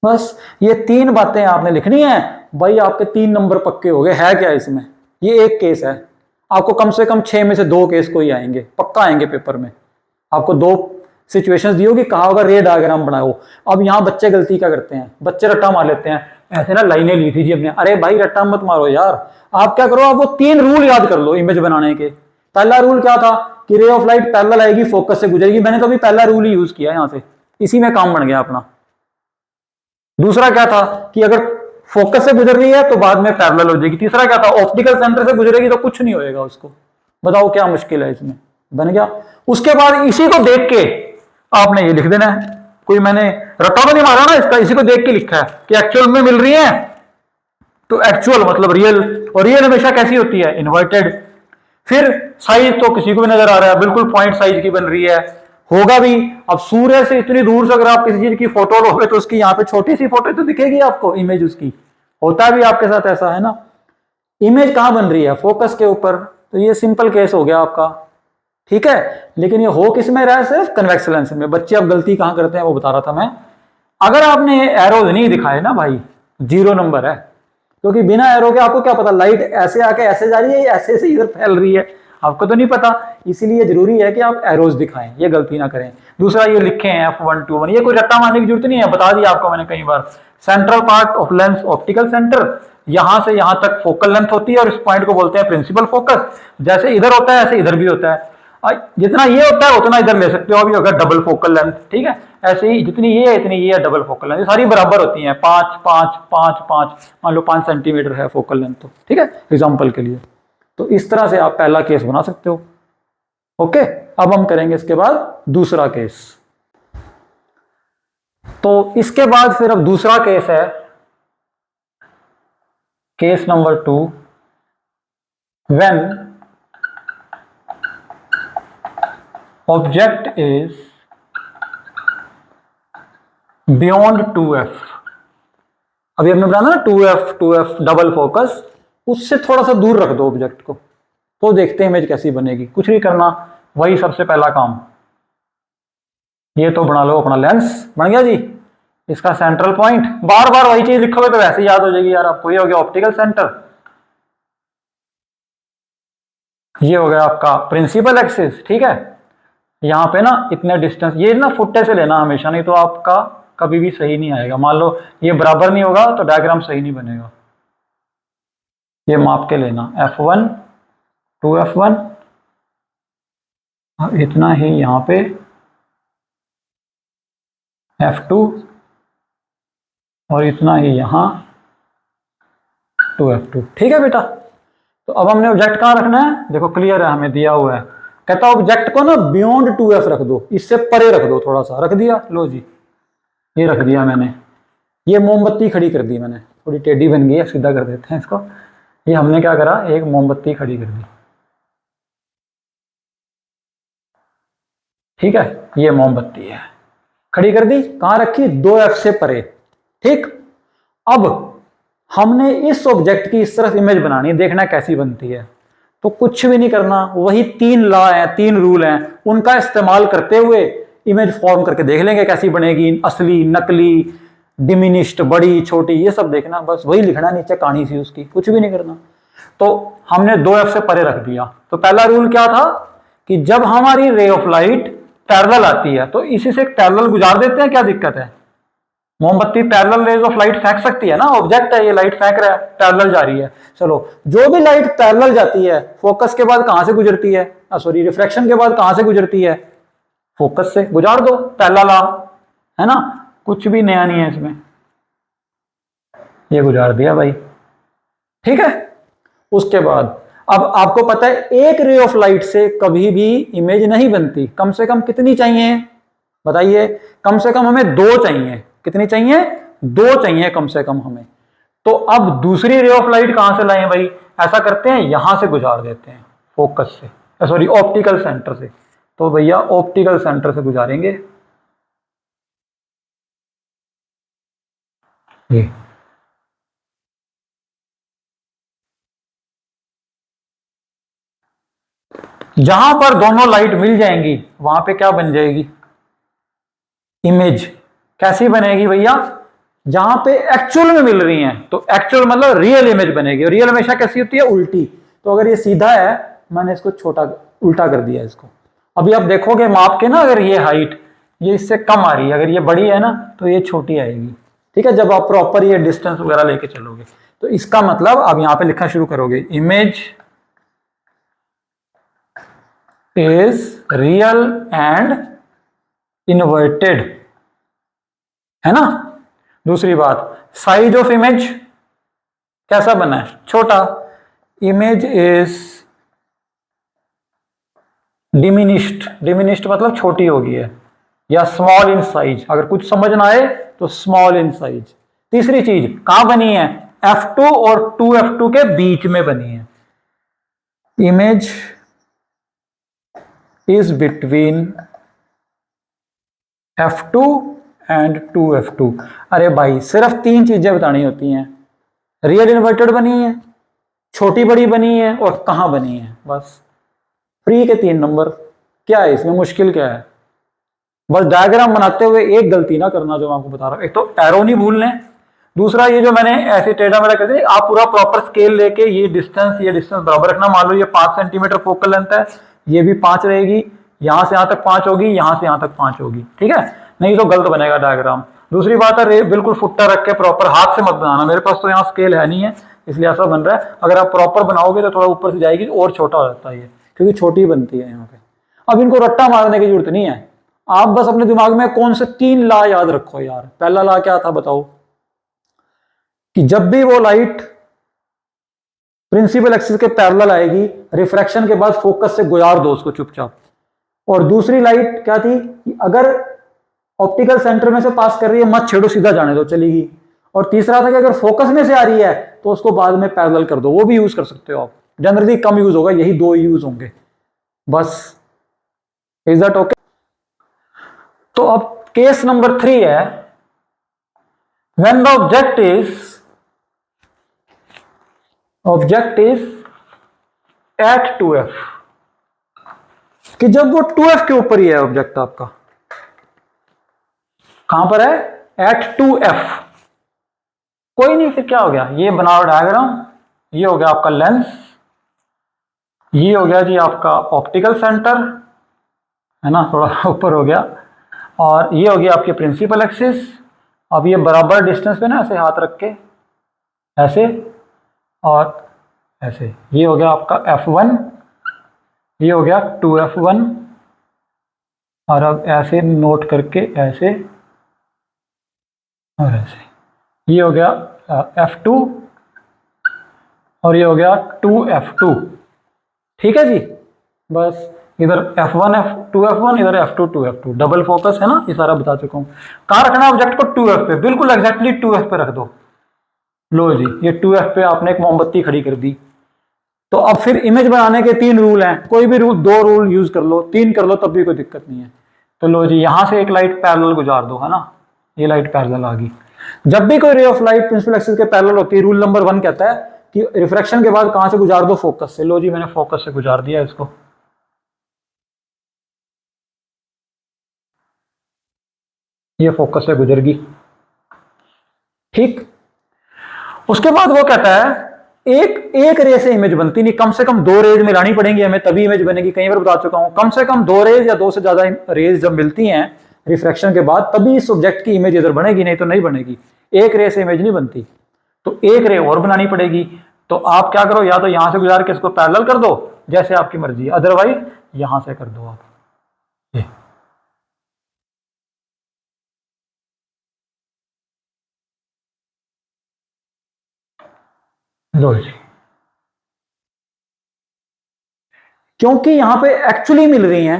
बस ये 3 बातें आपने लिखनी है भाई, आपके 3 नंबर पक्के हो गए। है क्या इसमें? ये एक केस है, आपको कम से कम 6 में से 2 केस कोई आएंगे, पक्का आएंगे पेपर में। आपको 2 सिचुएशंस दी होगी, कहा होगा रे डायग्राम बनाओ। अब यहां बच्चे गलती क्या करते हैं? बच्चे रट्टा मार लेते हैं, ऐसे ना लाइनें ली थी जी अपने। अरे भाई रट्टा मत मारो यार, आप क्या करो, आप वो 3 रूल याद कर लो इमेज बनाने के। पहला रूल क्या था? कि रे ऑफ लाइट पैरेलल आएगी, फोकस से गुजरेगी। मैंने तो अभी पहला रूल ही यूज किया यहां से, इसी में काम बन गया अपना। दूसरा क्या था? कि अगर फोकस से गुजर रही है तो बाद में पैरेलल हो जाएगी। तीसरा क्या था? ऑप्टिकल सेंटर से गुजरेगी तो कुछ नहीं होएगा उसको। बताओ क्या मुश्किल है इसमें? बन गया। उसके बाद इसी को देख के आपने ये लिख देना है। कोई मैंने रट्टा तो नहीं मारा ना इसका, इसी को देख के लिखा है कि एक्चुअल में मिल रही है। तो एक्चुअल मतलब रियल, और रियल हमेशा कैसी होती है? इन्वर्टेड। फिर साइज तो किसी को भी नजर आ रहा है, बिल्कुल पॉइंट साइज की बन रही है, होगा भी। अब सूर्य से इतनी दूर से अगर आप किसी चीज की फोटो लोगे तो उसकी यहाँ पे छोटी सी फोटो तो दिखेगी आपको, इमेज उसकी। होता भी आपके साथ ऐसा है ना। इमेज कहां बन रही है? फोकस के ऊपर। तो ये सिंपल केस हो गया आपका, ठीक है। लेकिन ये हो किस में रहा है? सिर्फ कन्वेक्स लेंस में। बच्चे अब गलती कहां करते हैं वो बता रहा था मैं। अगर आपने एरोज नहीं दिखाए ना भाई, 0 नंबर है। क्योंकि बिना एरो के आपको क्या पता लाइट ऐसे आके ऐसे जा रही है या ऐसे से इधर फैल रही है? आपको तो नहीं पता। इसीलिए जरूरी है कि आप एरोज दिखाएं, ये गलती ना करें। दूसरा ये लिखे हैं F121, ये कोई रट्टा मारने की जरूरत नहीं है, बता दिया आपको मैंने कई बार। Central part of lens optical centre, यहां से यहां तक फोकल लेंथ होती है, और इस पॉइंट को बोलते हैं प्रिंसिपल फोकस। जैसे इधर होता है ऐसे इधर भी होता है, जितना ये होता है उतना इधर ले सकते हो। अभी होगा डबल फोकल लेंथ, ठीक है। ऐसे ही जितनी ये है इतनी ये है डबल फोकल लेंथ, सारी बराबर होती हैं। 5 5 5 5, मान लो 5 सेंटीमीटर है फोकल लेंथ, तो ठीक है एग्जाम्पल के लिए। तो इस तरह से आप पहला केस बना सकते हो। ओके, अब हम करेंगे इसके बाद दूसरा केस। तो इसके बाद फिर अब दूसरा केस है, case number 2, when object is beyond 2f। अभी हमने बताया ना 2f डबल फोकस, उससे थोड़ा सा दूर रख दो ऑब्जेक्ट को, तो देखते हैं इमेज कैसी बनेगी। कुछ नहीं करना, वही सबसे पहला काम। ये तो बना लो अपना लेंस, बन गया जी। इसका सेंट्रल पॉइंट, बार बार वही चीज लिखोगे तो वैसे याद हो जाएगी यार आपको। ये हो गया ऑप्टिकल सेंटर, ये हो गया आपका प्रिंसिपल एक्सिस, ठीक है। यहाँ पे ना इतने डिस्टेंस, ये ना फुट्टे से लेना हमेशा, नहीं तो आपका कभी भी सही नहीं आएगा। मान लो ये बराबर नहीं होगा तो डायग्राम सही नहीं बनेगा। ये माप के लेना, F1 2f1, इतना ही यहाँ पे F2, और इतना ही यहाँ 2f2, ठीक है बेटा। तो अब हमने ऑब्जेक्ट कहाँ रखना है? देखो क्लियर है, हमें दिया हुआ है। कहता ऑब्जेक्ट को ना बियॉन्ड 2f रख दो, इससे परे रख दो थोड़ा सा। रख दिया, लो जी ये रख दिया मैंने। ये मोमबत्ती खड़ी कर दी मैंने, थोड़ी टेढ़ी बन गई है, सीधा कर देते हैं इसको। ये हमने क्या करा, एक मोमबत्ती खड़ी कर दी, ठीक है। ये मोमबत्ती है, खड़ी कर दी। कहां रखी? 2f से परे, ठीक। अब हमने इस ऑब्जेक्ट की इस तरफ इमेज बनानी है, देखना कैसी बनती है। तो कुछ भी नहीं करना, वही 3 लॉ हैं, 3 रूल हैं, उनका इस्तेमाल करते हुए इमेज फॉर्म करके देख लेंगे कैसी बनेगी, असली, नकली, डिमिनिश्ड, बड़ी, छोटी, ये सब देखना, बस वही लिखना नीचे कहानी सी उसकी, कुछ भी नहीं करना। तो हमने 2f से परे रख दिया। तो पहला रूल क्या था कि जब हमारी रे ऑफ लाइट पैरेलल आती है तो इसी से पैरेलल गुजार देते हैं, क्या दिक्कत है? मोमबत्ती पैरेलल रेज ऑफ लाइट फेंक सकती है ना, ऑब्जेक्ट है ये, लाइट फेंक रहा है, पैरेलल जा रही है। चलो, जो भी लाइट पैरेलल जाती है फोकस के बाद कहां से गुजरती है, सॉरी रिफ्रैक्शन के बाद कहां से गुजरती है? फोकस से। गुजार दो, पहला लॉ है ना, कुछ भी नया नहीं है इसमें, ये गुजार दिया भाई, ठीक है। उसके बाद अब आपको पता है एक रे ऑफ लाइट से कभी भी इमेज नहीं बनती, कम से कम कितनी चाहिए बताइए? कम से कम हमें 2 चाहिए। कितनी चाहिए? 2 चाहिए कम से कम हमें। तो अब दूसरी रे ऑफ लाइट कहां से लाएं भाई? ऐसा करते हैं, यहां से गुजार देते हैं, फोकस से, सॉरी ऑप्टिकल सेंटर से। तो भैया ऑप्टिकल सेंटर से गुजारेंगे, ये जहां पर दोनों लाइट मिल जाएंगी वहां पे क्या बन जाएगी? इमेज। कैसी बनेगी भैया? जहां पे एक्चुअल में मिल रही हैं, तो एक्चुअल मतलब रियल इमेज बनेगी। और रियल हमेशा कैसी होती है? उल्टी। तो अगर ये सीधा है, मैंने इसको छोटा उल्टा कर दिया इसको। अभी आप देखोगे माप के ना, अगर ये हाइट ये इससे कम आ रही है, अगर ये बड़ी है ना तो ये छोटी आएगी, ठीक है, जब आप प्रॉपर ये डिस्टेंस वगैरह लेके चलोगे। तो इसका मतलब आप यहां पे लिखना शुरू करोगे, image is real and inverted, है ना। दूसरी बात, साइज ऑफ इमेज कैसा बना है? छोटा। इमेज इज डिमिनिश्ड, डिमिनिश्ड मतलब छोटी हो गई है, या स्मॉल इन साइज, अगर कुछ समझ ना आए तो स्मॉल इन साइज। तीसरी चीज कहां बनी है? F2 और 2F2 के बीच में बनी है। Image is between F2 and 2F2। अरे भाई सिर्फ 3 चीजें बतानी होती हैं, रियल इन्वर्टेड बनी है, छोटी बड़ी बनी है, और कहां बनी है, बस। फ्री के 3 नंबर। क्या है इसमें मुश्किल, क्या है? बस डायग्राम बनाते हुए एक गलती ना करना जो मैं आपको बता रहा हूं, एक तो एरो नहीं भूलने, दूसरा ये जो मैंने ऐसे टेढ़ा मेढ़ा कर दिया, आप पूरा प्रॉपर स्केल लेके ये डिस्टेंस बराबर रखना। मान लो ये 5 सेंटीमीटर फोकल लेंथ है, ये भी 5 रहेगी, यहां से यहां तक 5 होगी, यहां से यहां तक 5 होगी, ठीक है, नहीं तो गलत बनेगा डायग्राम। दूसरी बात है, बिल्कुल फुट्टा रख के प्रॉपर हाथ से मत बनाना, मेरे पास तो यहाँ स्केल है नहीं है इसलिए ऐसा बन रहा है। अगर आप प्रॉपर बनाओगे तो थोड़ा ऊपर से जाएगी और छोटा हो जाता है ये, क्योंकि छोटी बनती है यहाँ पे। अब इनको रट्टा मारने की जरूरत नहीं है, आप बस अपने दिमाग में कौन से 3 लॉ याद रखो यार। पहला लॉ क्या था बताओ? कि जब भी वो लाइट प्रिंसिपल एक्सिस के पैरेलल आएगी, रिफ्रैक्शन के बाद फोकस से गुजार दो उसको चुपचाप। और दूसरी लाइट क्या थी कि अगर ऑप्टिकल सेंटर में से पास कर रही है मत छेड़ो, सीधा जाने दो, चलेगी। और तीसरा था कि अगर फोकस में से आ रही है तो उसको बाद में पैरेलल कर दो, वो भी यूज कर सकते हो आप, जनरली कम यूज होगा, यही 2 यूज होंगे बस। Is that okay? तो अब केस नंबर 3 है, when the object is at 2F, कि जब वो 2F के ऊपर ही है ऑब्जेक्ट आपका, कहां पर है? Eight 2F। कोई नहीं, फिर क्या हो गया, ये बनाओ डायग्राम, ये हो गया आपका लेंस, ये हो गया जी आपका ऑप्टिकल सेंटर, है ना, थोड़ा ऊपर हो गया, और ये हो गया आपकी प्रिंसिपल एक्सिस। अब ये बराबर डिस्टेंस पे ना ऐसे हाथ रख के ऐसे और ऐसे, ये हो गया आपका F1, ये हो गया 2F1, और अब ऐसे नोट करके ऐसे और ऐसे, ये हो गया F2 और ये हो गया 2F2, ठीक है जी। बस इधर F1 2F1, इधर F2 2F2, डबल फोकस है ना, ये सारा बता चुका हूँ। कहाँ रखना है ऑब्जेक्ट को? 2F पे, बिल्कुल एग्जैक्टली 2F पे रख दो। लो जी, ये 2F पे आपने एक मोमबत्ती खड़ी कर दी। तो अब फिर इमेज बनाने के 3 रूल हैं, कोई भी रूल, 2 रूल यूज कर लो, 3 कर लो, तब भी कोई दिक्कत नहीं है। तो लो जी, यहां से एक लाइट पैरेलल गुजार दो, है ना, ये लाइट पैरेलल आ गई। जब भी कोई ray of light principal axis के पैरेलल होती है, रूल नंबर 1 कहता है कि रिफ्रैक्शन के बाद कहां से गुजार दो, फोकस से। लो जी, मैंने फोकस से गुजार दिया इसको। ये फोकस से गुजर गई, ठीक। उसके बाद वो कहता है एक रे से इमेज बनती नहीं, कम से कम 2 रेज मिलानी पड़ेंगी हमें, तभी इमेज बनेगी। कई बार बता चुका हूं, कम से कम 2 रेज या 2 से ज्यादा रेज जब मिलती हैं रिफ्रैक्शन के बाद, तभी इस ऑब्जेक्ट की इमेज इधर बनेगी, नहीं तो नहीं बनेगी। एक रे से इमेज नहीं बनती, तो एक रे और बनानी पड़ेगी। तो आप क्या करो, या तो यहां से गुजार के इसको पैरेलल कर दो, जैसे आपकी मर्जी, अदरवाइज यहां से कर दो आप। ये लो जी, क्योंकि यहां पे एक्चुअली मिल रही हैं,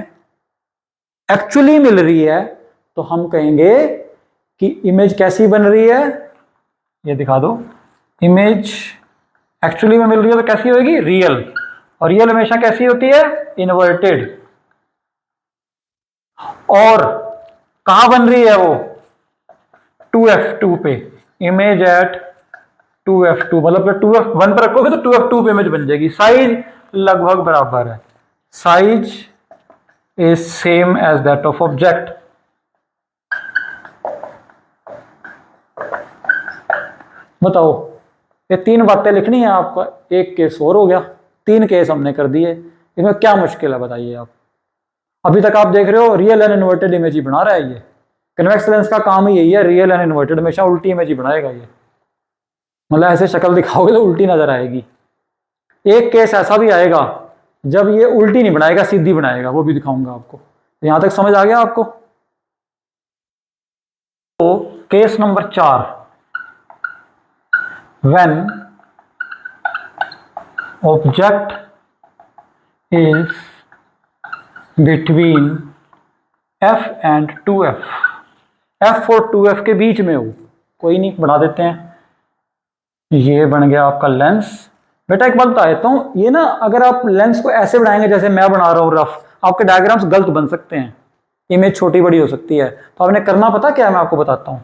एक्चुअली मिल रही है, तो हम कहेंगे कि इमेज कैसी बन रही है, ये दिखा दो। इमेज एक्चुअली में मिल रही है तो कैसी होगी, रियल। और रियल हमेशा कैसी होती है, इन्वर्टेड। और कहां बन रही है वो, 2f2 पे। इमेज एट 2f2, मतलब 2f1 पर रखोगे तो 2f2 पे इमेज बन जाएगी। साइज लगभग बराबर है, size is same as that of object. बताओ, ये 3 बातें लिखनी है आपका, एक केस और हो गया, 3 केस हमने कर दिए। इसमें क्या मुश्किल है बताइए आप। अभी तक आप देख रहे हो रियल एंड इन्वर्टेड इमेज ही बना रहा है ये। कन्वेक्स लेंस का काम ही यही है, रियल एंड इन्वर्टेड, हमेशा उल्टी इमेज ही बनाएगा ये। मतलब ऐसे शक्ल दिखाओगे तो उल्टी नजर आएगी। एक केस ऐसा भी आएगा जब ये उल्टी नहीं बनाएगा, सीधी बनाएगा, वो भी दिखाऊंगा आपको। यहां तक समझ आ गया आपको। तो case number 4, when object is between f and 2f, f और 2f के बीच में हो, कोई नहीं, बढ़ा देते हैं। ये बन गया आपका लेंस। बेटा एक बात बता देता हूं, ये ना अगर आप लेंस को ऐसे बढ़ाएंगे जैसे मैं बना रहा हूं रफ, आपके डायग्राम्स गलत बन सकते हैं, इमेज छोटी बड़ी हो सकती है। तो आपने करना पता क्या है, मैं आपको बताता हूं।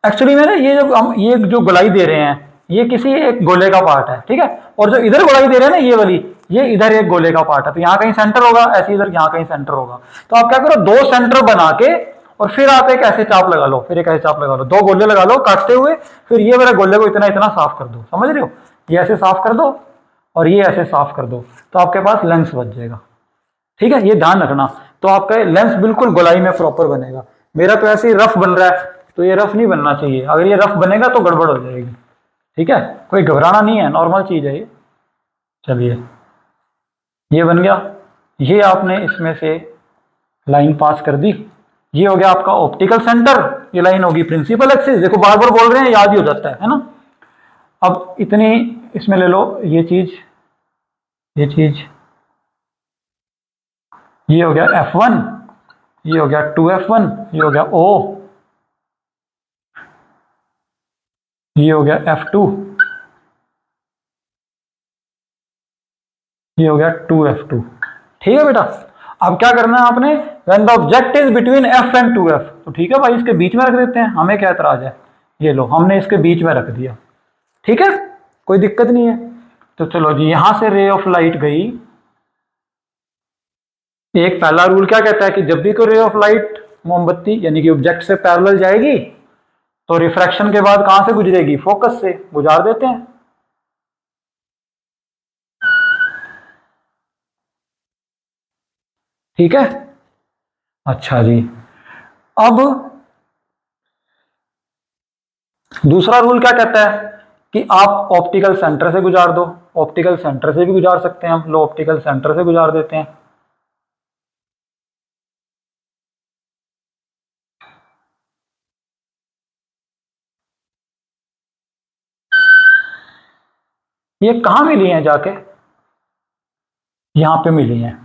एक्चुअली में ये जो गोलाई दे रहे हैं, ये किसी एक गोले का पार्ट है, ठीक है। और जो इधर गोलाई दे रहे हैं ना, ये वाली, ये इधर एक गोले का पार्ट है, तो यहाँ कहीं सेंटर होगा, ऐसे इधर यहाँ कहीं सेंटर होगा। तो आप क्या करो, 2 सेंटर बना के और फिर आप एक ऐसे चाप लगा लो, फिर एक ऐसे चाप लगा लो, 2 गोले लगा लो काटते हुए, फिर ये वाले गोले को इतना इतना साफ कर दो, समझ रहे हो। ये ऐसे साफ कर दो और ये ऐसे साफ कर दो, तो आपके पास लेंस बच जाएगा, ठीक है। ये ध्यान रखना, तो आपका लेंस बिल्कुल गोलाई में प्रॉपर बनेगा। मेरा तो ऐसे ही रफ बन रहा है, तो ये रफ नहीं बनना चाहिए, अगर ये रफ बनेगा तो गड़बड़ हो जाएगी, ठीक है। कोई घबराना नहीं है, नॉर्मल चीज है ये। चलिए, ये बन गया। ये आपने इसमें से लाइन पास कर दी, ये हो गया आपका ऑप्टिकल सेंटर, ये लाइन होगी प्रिंसिपल एक्सिस। देखो बार बार बोल रहे हैं, याद ही हो जाता है ना। अब इतनी इसमें ले लो, ये चीज, ये चीज, ये हो गया F1, ये हो गया 2F1, ये हो गया O, ये हो गया F2, ये हो गया 2F2, ठीक है बेटा। अब क्या करना है आपने, when the object is between F and 2F, तो ठीक है भाई, इसके बीच में रख देते हैं, हमें क्या एतराज है। ये लो, हमने इसके बीच में रख दिया, ठीक है, कोई दिक्कत नहीं है। तो चलो जी, यहां से रे ऑफ लाइट गई। एक पहला रूल क्या कहता है कि जब भी कोई रे ऑफ लाइट मोमबत्ती यानी कि ऑब्जेक्ट से पैरेलल जाएगी, तो रिफ्रैक्शन के बाद कहां से गुजरेगी, फोकस से, गुजार देते हैं। ठीक है, अच्छा जी। अब दूसरा रूल क्या कहता है कि आप ऑप्टिकल सेंटर से गुजार दो। ऑप्टिकल सेंटर से भी गुजार सकते हैं हम, लो ऑप्टिकल सेंटर से गुजार देते हैं। ये कहां मिली हैं जाके, यहां पे मिली हैं।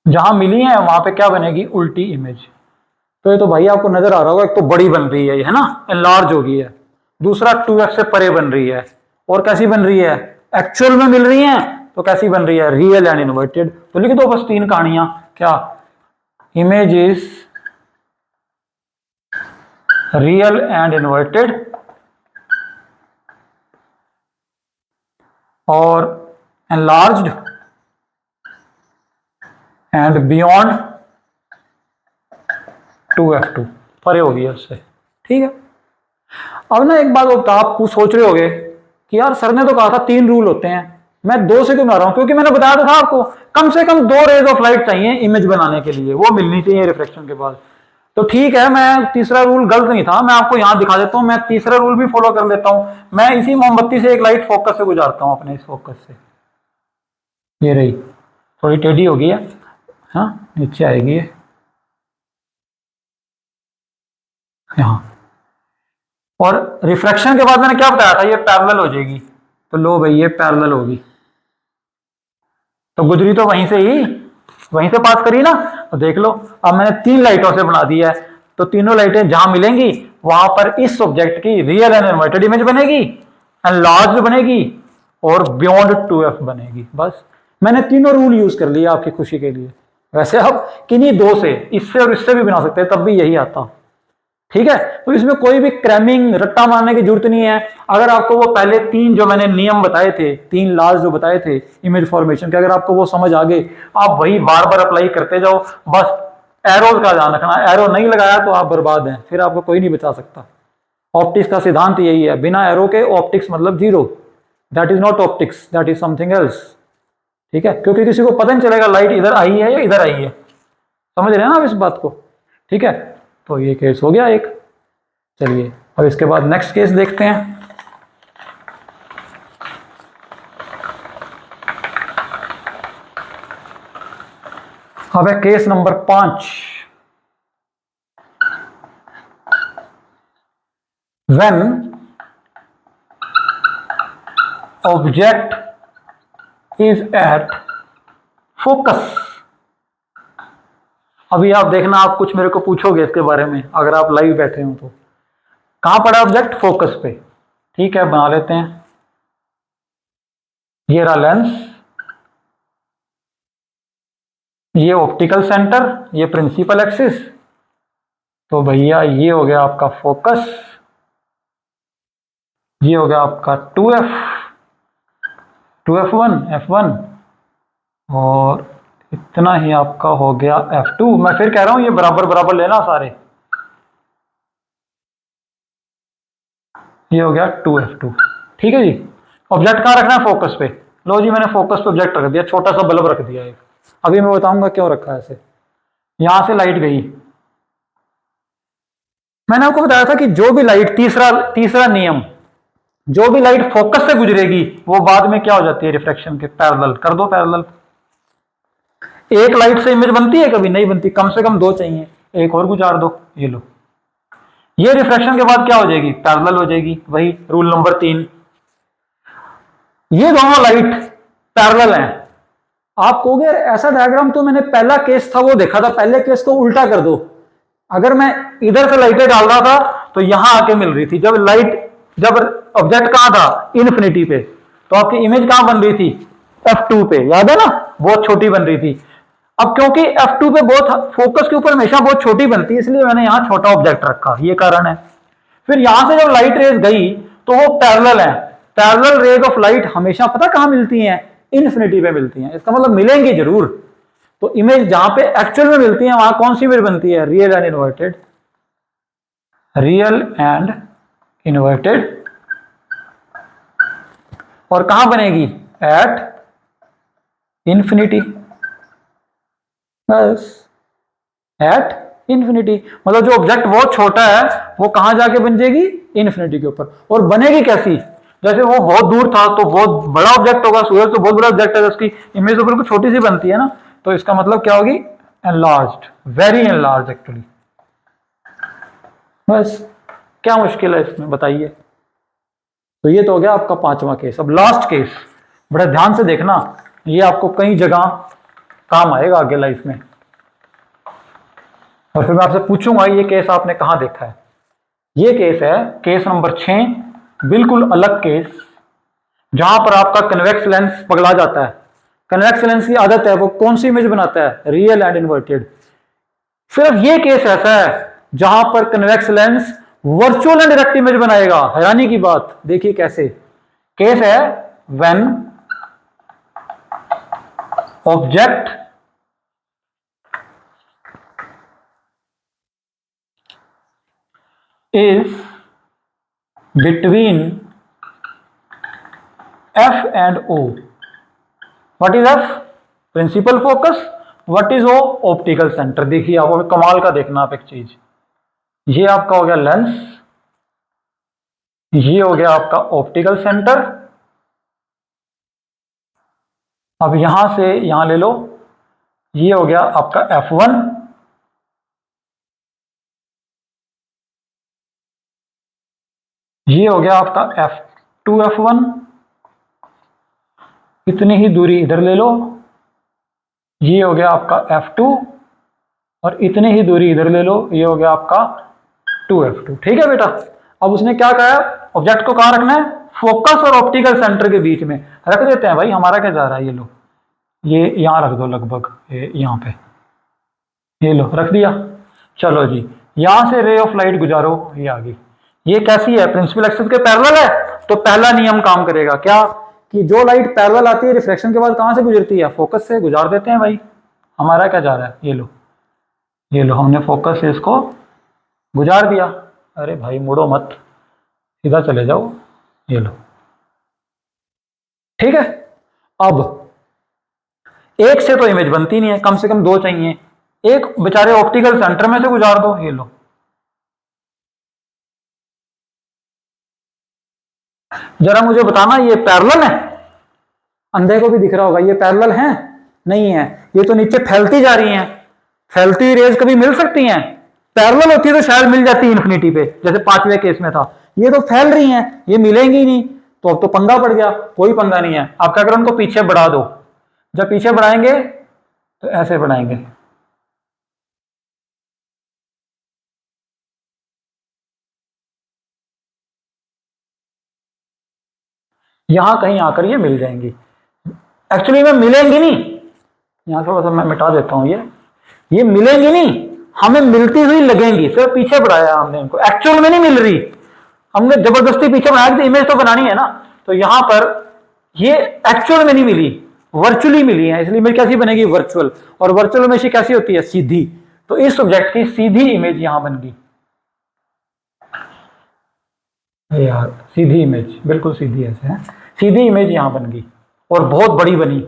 जहां मिली हैं वहां पे क्या बनेगी, उल्टी इमेज। तो ये तो भाई आपको नजर आ रहा होगा, एक तो बड़ी बन रही है, ये है ना, एनलार्ज हो गई है। दूसरा 2f से परे बन रही है, और कैसी बन रही है, एक्चुअल में मिल रही है, तो कैसी बन रही है, रियल एंड इन्वर्टेड। तो लिख दो बस 3 कहानियां, क्या, image is real and inverted और एनलार्ज्ड एंड बियॉन्ड 2f2, परे हो गया उससे। ठीक है, अब ना एक बात आप सोच रहे होगे कि यार सर ने तो कहा था 3 रूल होते हैं, मैं 2 से क्यों बना रहा हूं? क्योंकि मैंने बताया था आपको कम से कम 2 रेज ऑफ लाइट चाहिए इमेज बनाने के लिए, वो मिलनी चाहिए रिफ्लेक्शन के बाद। तो ठीक है, मैं तीसरा रूल गलत नहीं था, मैं आपको यहां दिखा देता हूं, मैं तीसरा रूल भी फॉलो कर लेता हूं। मैं इसी मोमबत्ती से एक लाइट फोकस से गुजारता हूं, अपने इस फोकस से, ये रही, थोड़ी टेढ़ी हो गई है, हाँ नीचे आएगी ये यहां। और रिफ्रैक्शन के बाद मैंने क्या बताया था, ये पैरेलल हो जाएगी, तो लो भाई ये पैरेलल होगी, तो गुजरी तो वहीं से ही, वहीं से पास करी ना। तो देख लो, अब मैंने 3 लाइटों से बना दिया है, तो तीनों लाइटें जहां मिलेंगी वहां पर इस ऑब्जेक्ट की रियल एंड इन्वर्टेड इमेज बनेगी, एनलार्ज्ड बनेगी और बियॉन्ड 2f बनेगी। बस मैंने तीनों रूल यूज कर लिए आपकी खुशी के लिए। वैसे आप किन्हीं 2 से, इससे और इससे भी बना सकते हैं, तब भी यही आता। ठीक है, तो इसमें कोई भी क्रैमिंग रट्टा मारने की जरूरत नहीं है। अगर आपको वो पहले 3 जो मैंने नियम बताए थे, 3 लॉज जो बताए थे इमेज फॉर्मेशन के, अगर आपको वो समझ आ गए, आप वही बार बार अप्लाई करते जाओ। बस एरोज का ध्यान रखना, एरो नहीं लगाया तो आप बर्बाद हैं, फिर आपको कोई नहीं बचा सकता। ऑप्टिक्स का सिद्धांत यही है, बिना एरो के ऑप्टिक्स मतलब zero, that is not optics, that is something else. ठीक है, क्योंकि किसी को पता नहीं चलेगा लाइट इधर आई है या इधर आई है, समझ रहे हैं ना आप इस बात को? ठीक है, तो ये केस हो गया एक। चलिए अब इसके बाद नेक्स्ट केस देखते हैं। अब है case number 5। When object is at focus। अभी आप देखना, आप कुछ मेरे को पूछोगे इसके बारे में अगर आप लाइव बैठे हो तो। कहां पड़ा ऑब्जेक्ट? फोकस पे। ठीक है, बना लेते हैं। ये रहा लेंस, ये ऑप्टिकल सेंटर, ये प्रिंसिपल एक्सिस, तो भैया ये हो गया आपका फोकस, ये हो गया आपका 2f1 f1 और इतना ही आपका हो गया f2। मैं फिर कह रहा हूं ये बराबर बराबर लेना सारे, ये हो गया 2f2। ठीक है जी, ऑब्जेक्ट कहां रखना है? फोकस पे। लो जी, मैंने फोकस पे ऑब्जेक्ट रख दिया, छोटा सा बल्ब रख दिया एक। अभी मैं बताऊंगा क्यों रखा है ऐसे। यहां से लाइट गई, मैंने आपको बताया था कि जो भी लाइट, तीसरा नियम, जो भी लाइट फोकस से गुजरेगी वो बाद में क्या हो जाती है? रिफ्रैक्शन के पैरेलल कर दो, पैरेलल। एक लाइट से इमेज बनती है? कभी नहीं बनती, कम से कम 2 चाहिए, एक और गुजार दो, ये लो, ये रिफ्रैक्शन के बाद क्या हो जाएगी? पैरेलल हो जाएगी। वही रूल नंबर 3, ये दोनों लाइट पैरेलल हैं। आप कहोगे ऐसा डायग्राम तो मैंने पहला केस था वो देखा था, पहले केस को उल्टा कर दो। अगर मैं इधर से लाइटें डाल रहा था तो यहां आके मिल रही थी, जब ऑब्जेक्ट कहां था? इन्फिनिटी पे, तो आपकी इमेज कहां बन रही थी? f2 पे, याद है ना? बहुत छोटी बन रही थी। अब क्योंकि f2 पे बहुत, फोकस के ऊपर हमेशा बहुत छोटी बनती है, इसलिए मैंने यहां छोटा ऑब्जेक्ट रखा, ये कारण है। फिर यहां से जब लाइट रेज गई तो वो पैरेलल है। पैरेलल रेज ऑफ लाइट हमेशा पता कहां मिलती हैं? इन्फिनिटी पे मिलती हैं। इसका मतलब मिलेंगी जरूर। तो इमेज जहां पे एक्चुअल में मिलती है वहां कौन सी इमेज बनती है? Real and inverted, real and inverted. और कहां बनेगी? At infinity. बस एट इंफिनिटी, मतलब जो ऑब्जेक्ट बहुत छोटा है वो कहां जाके बन जाएगी? इन्फिनिटी के ऊपर। और बनेगी कैसी? जैसे वो बहुत दूर था तो बहुत बड़ा ऑब्जेक्ट होगा, सूरज तो बहुत बड़ा ऑब्जेक्ट है, उसकी इमेज तो बिल्कुल छोटी सी बनती है ना, तो इसका मतलब क्या होगी? Enlarged, very enlarge actually. बस क्या मुश्किल है इसमें, बताइए। तो ये तो हो गया आपका 5वां केस। अब लास्ट केस, बड़ा ध्यान से देखना, ये आपको कई जगह काम आएगा आगे लाइफ में। और फिर मैं आपसे पूछूंगा ये केस आपने कहां देखा है। ये केस है केस नंबर 6, बिल्कुल अलग केस, जहां पर आपका कन्वेक्स लेंस पगला जाता है। कन्वेक्स लेंस की आदत है वो कौन सी इमेज बनाता है? Real and inverted. सिर्फ ये केस ऐसा है जहां पर convex lens virtual and direct image बनाएगा। हैरानी की बात, देखिए कैसे। केस है when object is between F and O. What is F? Principal focus. What is O? Optical centre. देखिए आपको कमाल का देखना आप एक चीज, ये आपका हो गया लेंस, ये हो गया आपका ऑप्टिकल सेंटर। अब यहां से यहां ले लो, ये हो गया आपका F1, ये हो गया आपका F2 F1, इतनी ही दूरी इधर ले लो, ये हो गया आपका F2, और इतनी ही दूरी इधर ले लो, ये हो गया आपका 2F2। ठीक है बेटा। अब उसने क्या कहा, ऑब्जेक्ट को कहां रखना है, फोकस और ऑप्टिकल सेंटर के बीच में रख देते हैं। भाई हमारा क्या जा रहा है, ये लो, ये यहां रख दो, लगभग यहां पे, ये लो रख दिया। चलो जी, यहां से रे ऑफ लाइट गुजारो, ये आ गई। ये कैसी है, प्रिंसिपल एक्सिस के पैरेलल है, तो पहला नियम काम करेगा क्या, कि जो लाइट पैरेलल आती है रिफ्लेक्शन के बाद कहां से गुजरती है, फोकस से गुजार देते हैं। भाई हमारा क्या जा रहा है, ये लो, ये लो, हमने फोकस से इसको गुजार दिया। अरे भाई मुड़ो मत, सीधा चले जाओ, ये लो। ठीक है। अब एक से तो इमेज बनती नहीं है, कम से कम दो चाहिए। एक बेचारे ऑप्टिकल सेंटर में से गुजार दो, ये लो। जरा मुझे बताना, ये पैरेलल है, अंधे को भी दिख रहा होगा, ये पैरेलल है, नहीं है, ये तो नीचे फैलती जा रही हैं। फैलती हुई रेज कभी मिल सकती हैं, पैरेलल होती है तो शायद मिल जाती है इन्फिनिटी पे, जैसे पांचवें केस में था। ये तो फैल रही हैं, ये मिलेंगी ही नहीं, तो अब तो पंगा पड़ गया। कोई पंगा नहीं है, आप क्या करो, उनको पीछे बढ़ा दो। जब पीछे बढ़ाएंगे तो ऐसे बढ़ाएंगे, यहां कहीं आकर ये मिल जाएंगी। एक्चुअली में मिलेंगी नहीं, यहां थोड़ा सा मैं मिटा देता हूं, ये मिलेंगी नहीं, हमें मिलती हुई लगेंगी। सिर्फ पीछे बढ़ाया हमने इनको, एक्चुअल में नहीं मिल रही, हमने जबरदस्ती पीछे बढ़ाया, इमेज तो बनानी है ना। तो यहां पर ये एक्चुअल में नहीं मिली, वर्चुअली मिली है, इसलिए इमेज कैसी बनेगी, वर्चुअल। और वर्चुअल इमेज कैसी होती है, सीधी। तो इस ऑब्जेक्ट की सीधी इमेज यहां बन गई यार, सीधी इमेज, बिल्कुल सीधी ऐसे है, सीधी इमेज यहां बन गई और बहुत बड़ी बनी।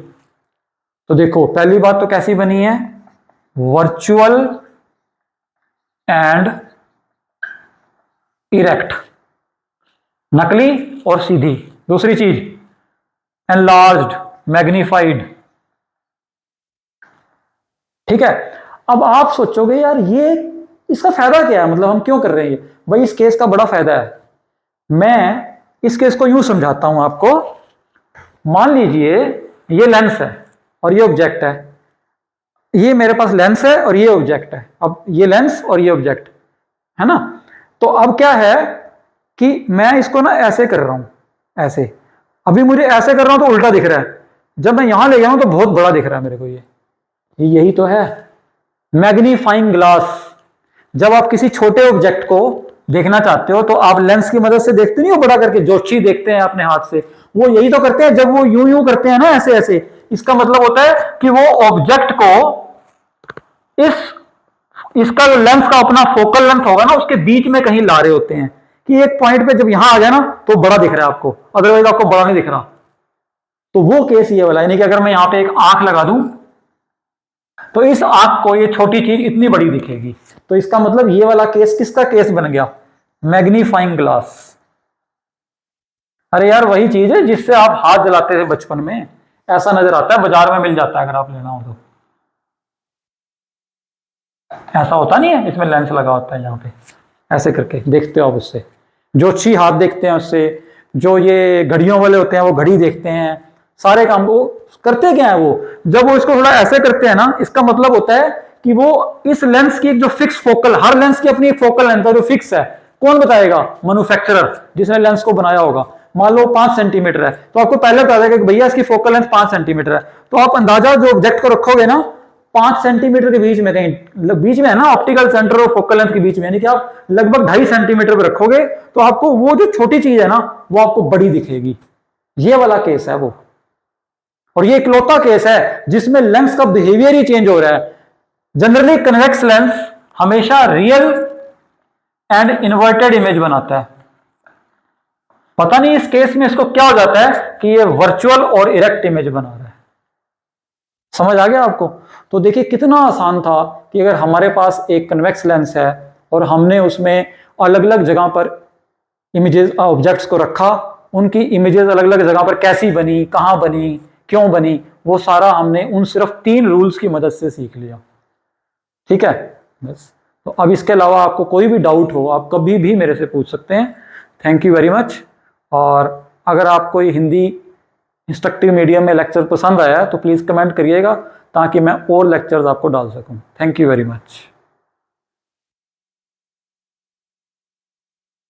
तो देखो पहली बात तो कैसी बनी है, वर्चुअल एंड इरेक्ट, नकली और सीधी। दूसरी चीज एनलार्ज्ड, मैग्नीफाइड। ठीक है। अब आप सोचोगे यार ये इसका फायदा क्या है, मतलब हम क्यों कर रहे हैं ये। भाई इस केस का बड़ा फायदा है। मैं इस केस को यूं समझाता हूं आपको। मान लीजिए ये लेंस है और ये ऑब्जेक्ट है, ये मेरे पास लेंस है और ये ऑब्जेक्ट है। अब ये लेंस और ये ऑब्जेक्ट है ना। तो अब क्या है कि मैं इसको ना ऐसे कर रहा हूं, ऐसे। अभी मुझे ऐसे कर रहा हूं तो उल्टा दिख रहा है, जब मैं यहां ले गया हूं तो बहुत बड़ा दिख रहा है मेरे को। ये यही तो है मैग्नीफाइंग ग्लास। जब आप किसी छोटे ऑब्जेक्ट को देखना चाहते हो तो आप लेंस की मदद से देखते नहीं हो, बड़ा करके जोशी देखते हैं अपने हाथ से। वो यही तो करते हैं, जब वो यूं यूं करते हैं ना, ऐसे ऐसे, इसका मतलब होता है कि वो ऑब्जेक्ट को इसका जो लेंस का अपना फोकल लेंथ होगा ना, उसके बीच में कहीं ला रहे होते हैं, कि एक पॉइंट पे जब यहां आ गया ना तो बड़ा दिख रहा है आपको, अदरवाइज आपको बड़ा नहीं दिख रहा। तो वो केस ये वाला, यानी कि अगर मैं यहां पे एक आंख लगा दूं तो इस आंख को ये छोटी चीज इतनी बड़ी दिखेगी। तो इसका मतलब ये वाला केस किसका केस बन गया, मैग्नीफाइंग ग्लास। अरे यार वही चीज है जिससे आप हाथ जलाते थे बचपन में, ऐसा नजर आता है, बाजार में मिल जाता है अगर आप लेना हो तो। ऐसा होता नहीं है, इसमें लेंस लगा होता है, यहाँ पे ऐसे करके देखते हो आप उससे। जोशी हाथ देखते हैं उससे, जो ये घड़ियों वाले होते हैं वो घड़ी देखते हैं, सारे काम वो करते क्या है। वो जब वो इसको थोड़ा ऐसे करते हैं ना, इसका मतलब होता है कि वो इस लेंस की एक जो फिक्स फोकल, हर लेंस की अपनी एक फोकल लेंथ है जो फिक्स है। कौन बताएगा, मैन्युफैक्चरर जिसने लेंस को बनाया होगा। मान लो 5 सेंटीमीटर है तो आपको पहले बता देगा कि भैया इसकी फोकल लेंथ 5 सेंटीमीटर है। तो आप अंदाजा जो ऑब्जेक्ट को रखोगे ना 5 सेंटीमीटर के बीच में, कहीं बीच में है ना ऑप्टिकल सेंटर और फोकल लेंथ के बीच में, यानी कि आप लगभग 2.5 सेंटीमीटर पर रखोगे तो आपको वो जो छोटी चीज है ना वो आपको बड़ी दिखेगी। ये वाला केस है वो, और ये इकलौता केस है जिसमें लेंस का बिहेवियर ही चेंज हो रहा है। जनरली कन्वेक्स लेंस हमेशा रियल एंड इन्वर्टेड इमेज बनाता है। पता नहीं इस केस में इसको क्या हो जाता है कि ये वर्चुअल और इरेक्ट इमेज बना रहा है। समझ आ गया आपको? तो देखिए कितना आसान था कि अगर हमारे पास एक कन्वेक्स लेंस है और हमने उसमें अलग अलग जगह पर इमेजेस ऑब्जेक्ट्स को रखा, उनकी इमेजेस अलग अलग जगह पर कैसी बनी, कहां बनी, क्यों बनी, वो सारा हमने उन सिर्फ 3 रूल्स की मदद से सीख लिया। ठीक है, बस। तो अब इसके अलावा आपको कोई भी डाउट हो आप कभी भी मेरे से पूछ सकते हैं। Thank you very much. और अगर आपको ये हिंदी इंस्ट्रक्टिव मीडियम में लेक्चर पसंद आया तो प्लीज़ कमेंट करिएगा ताकि मैं और लेक्चर्स आपको डाल सकूं। Thank you very much.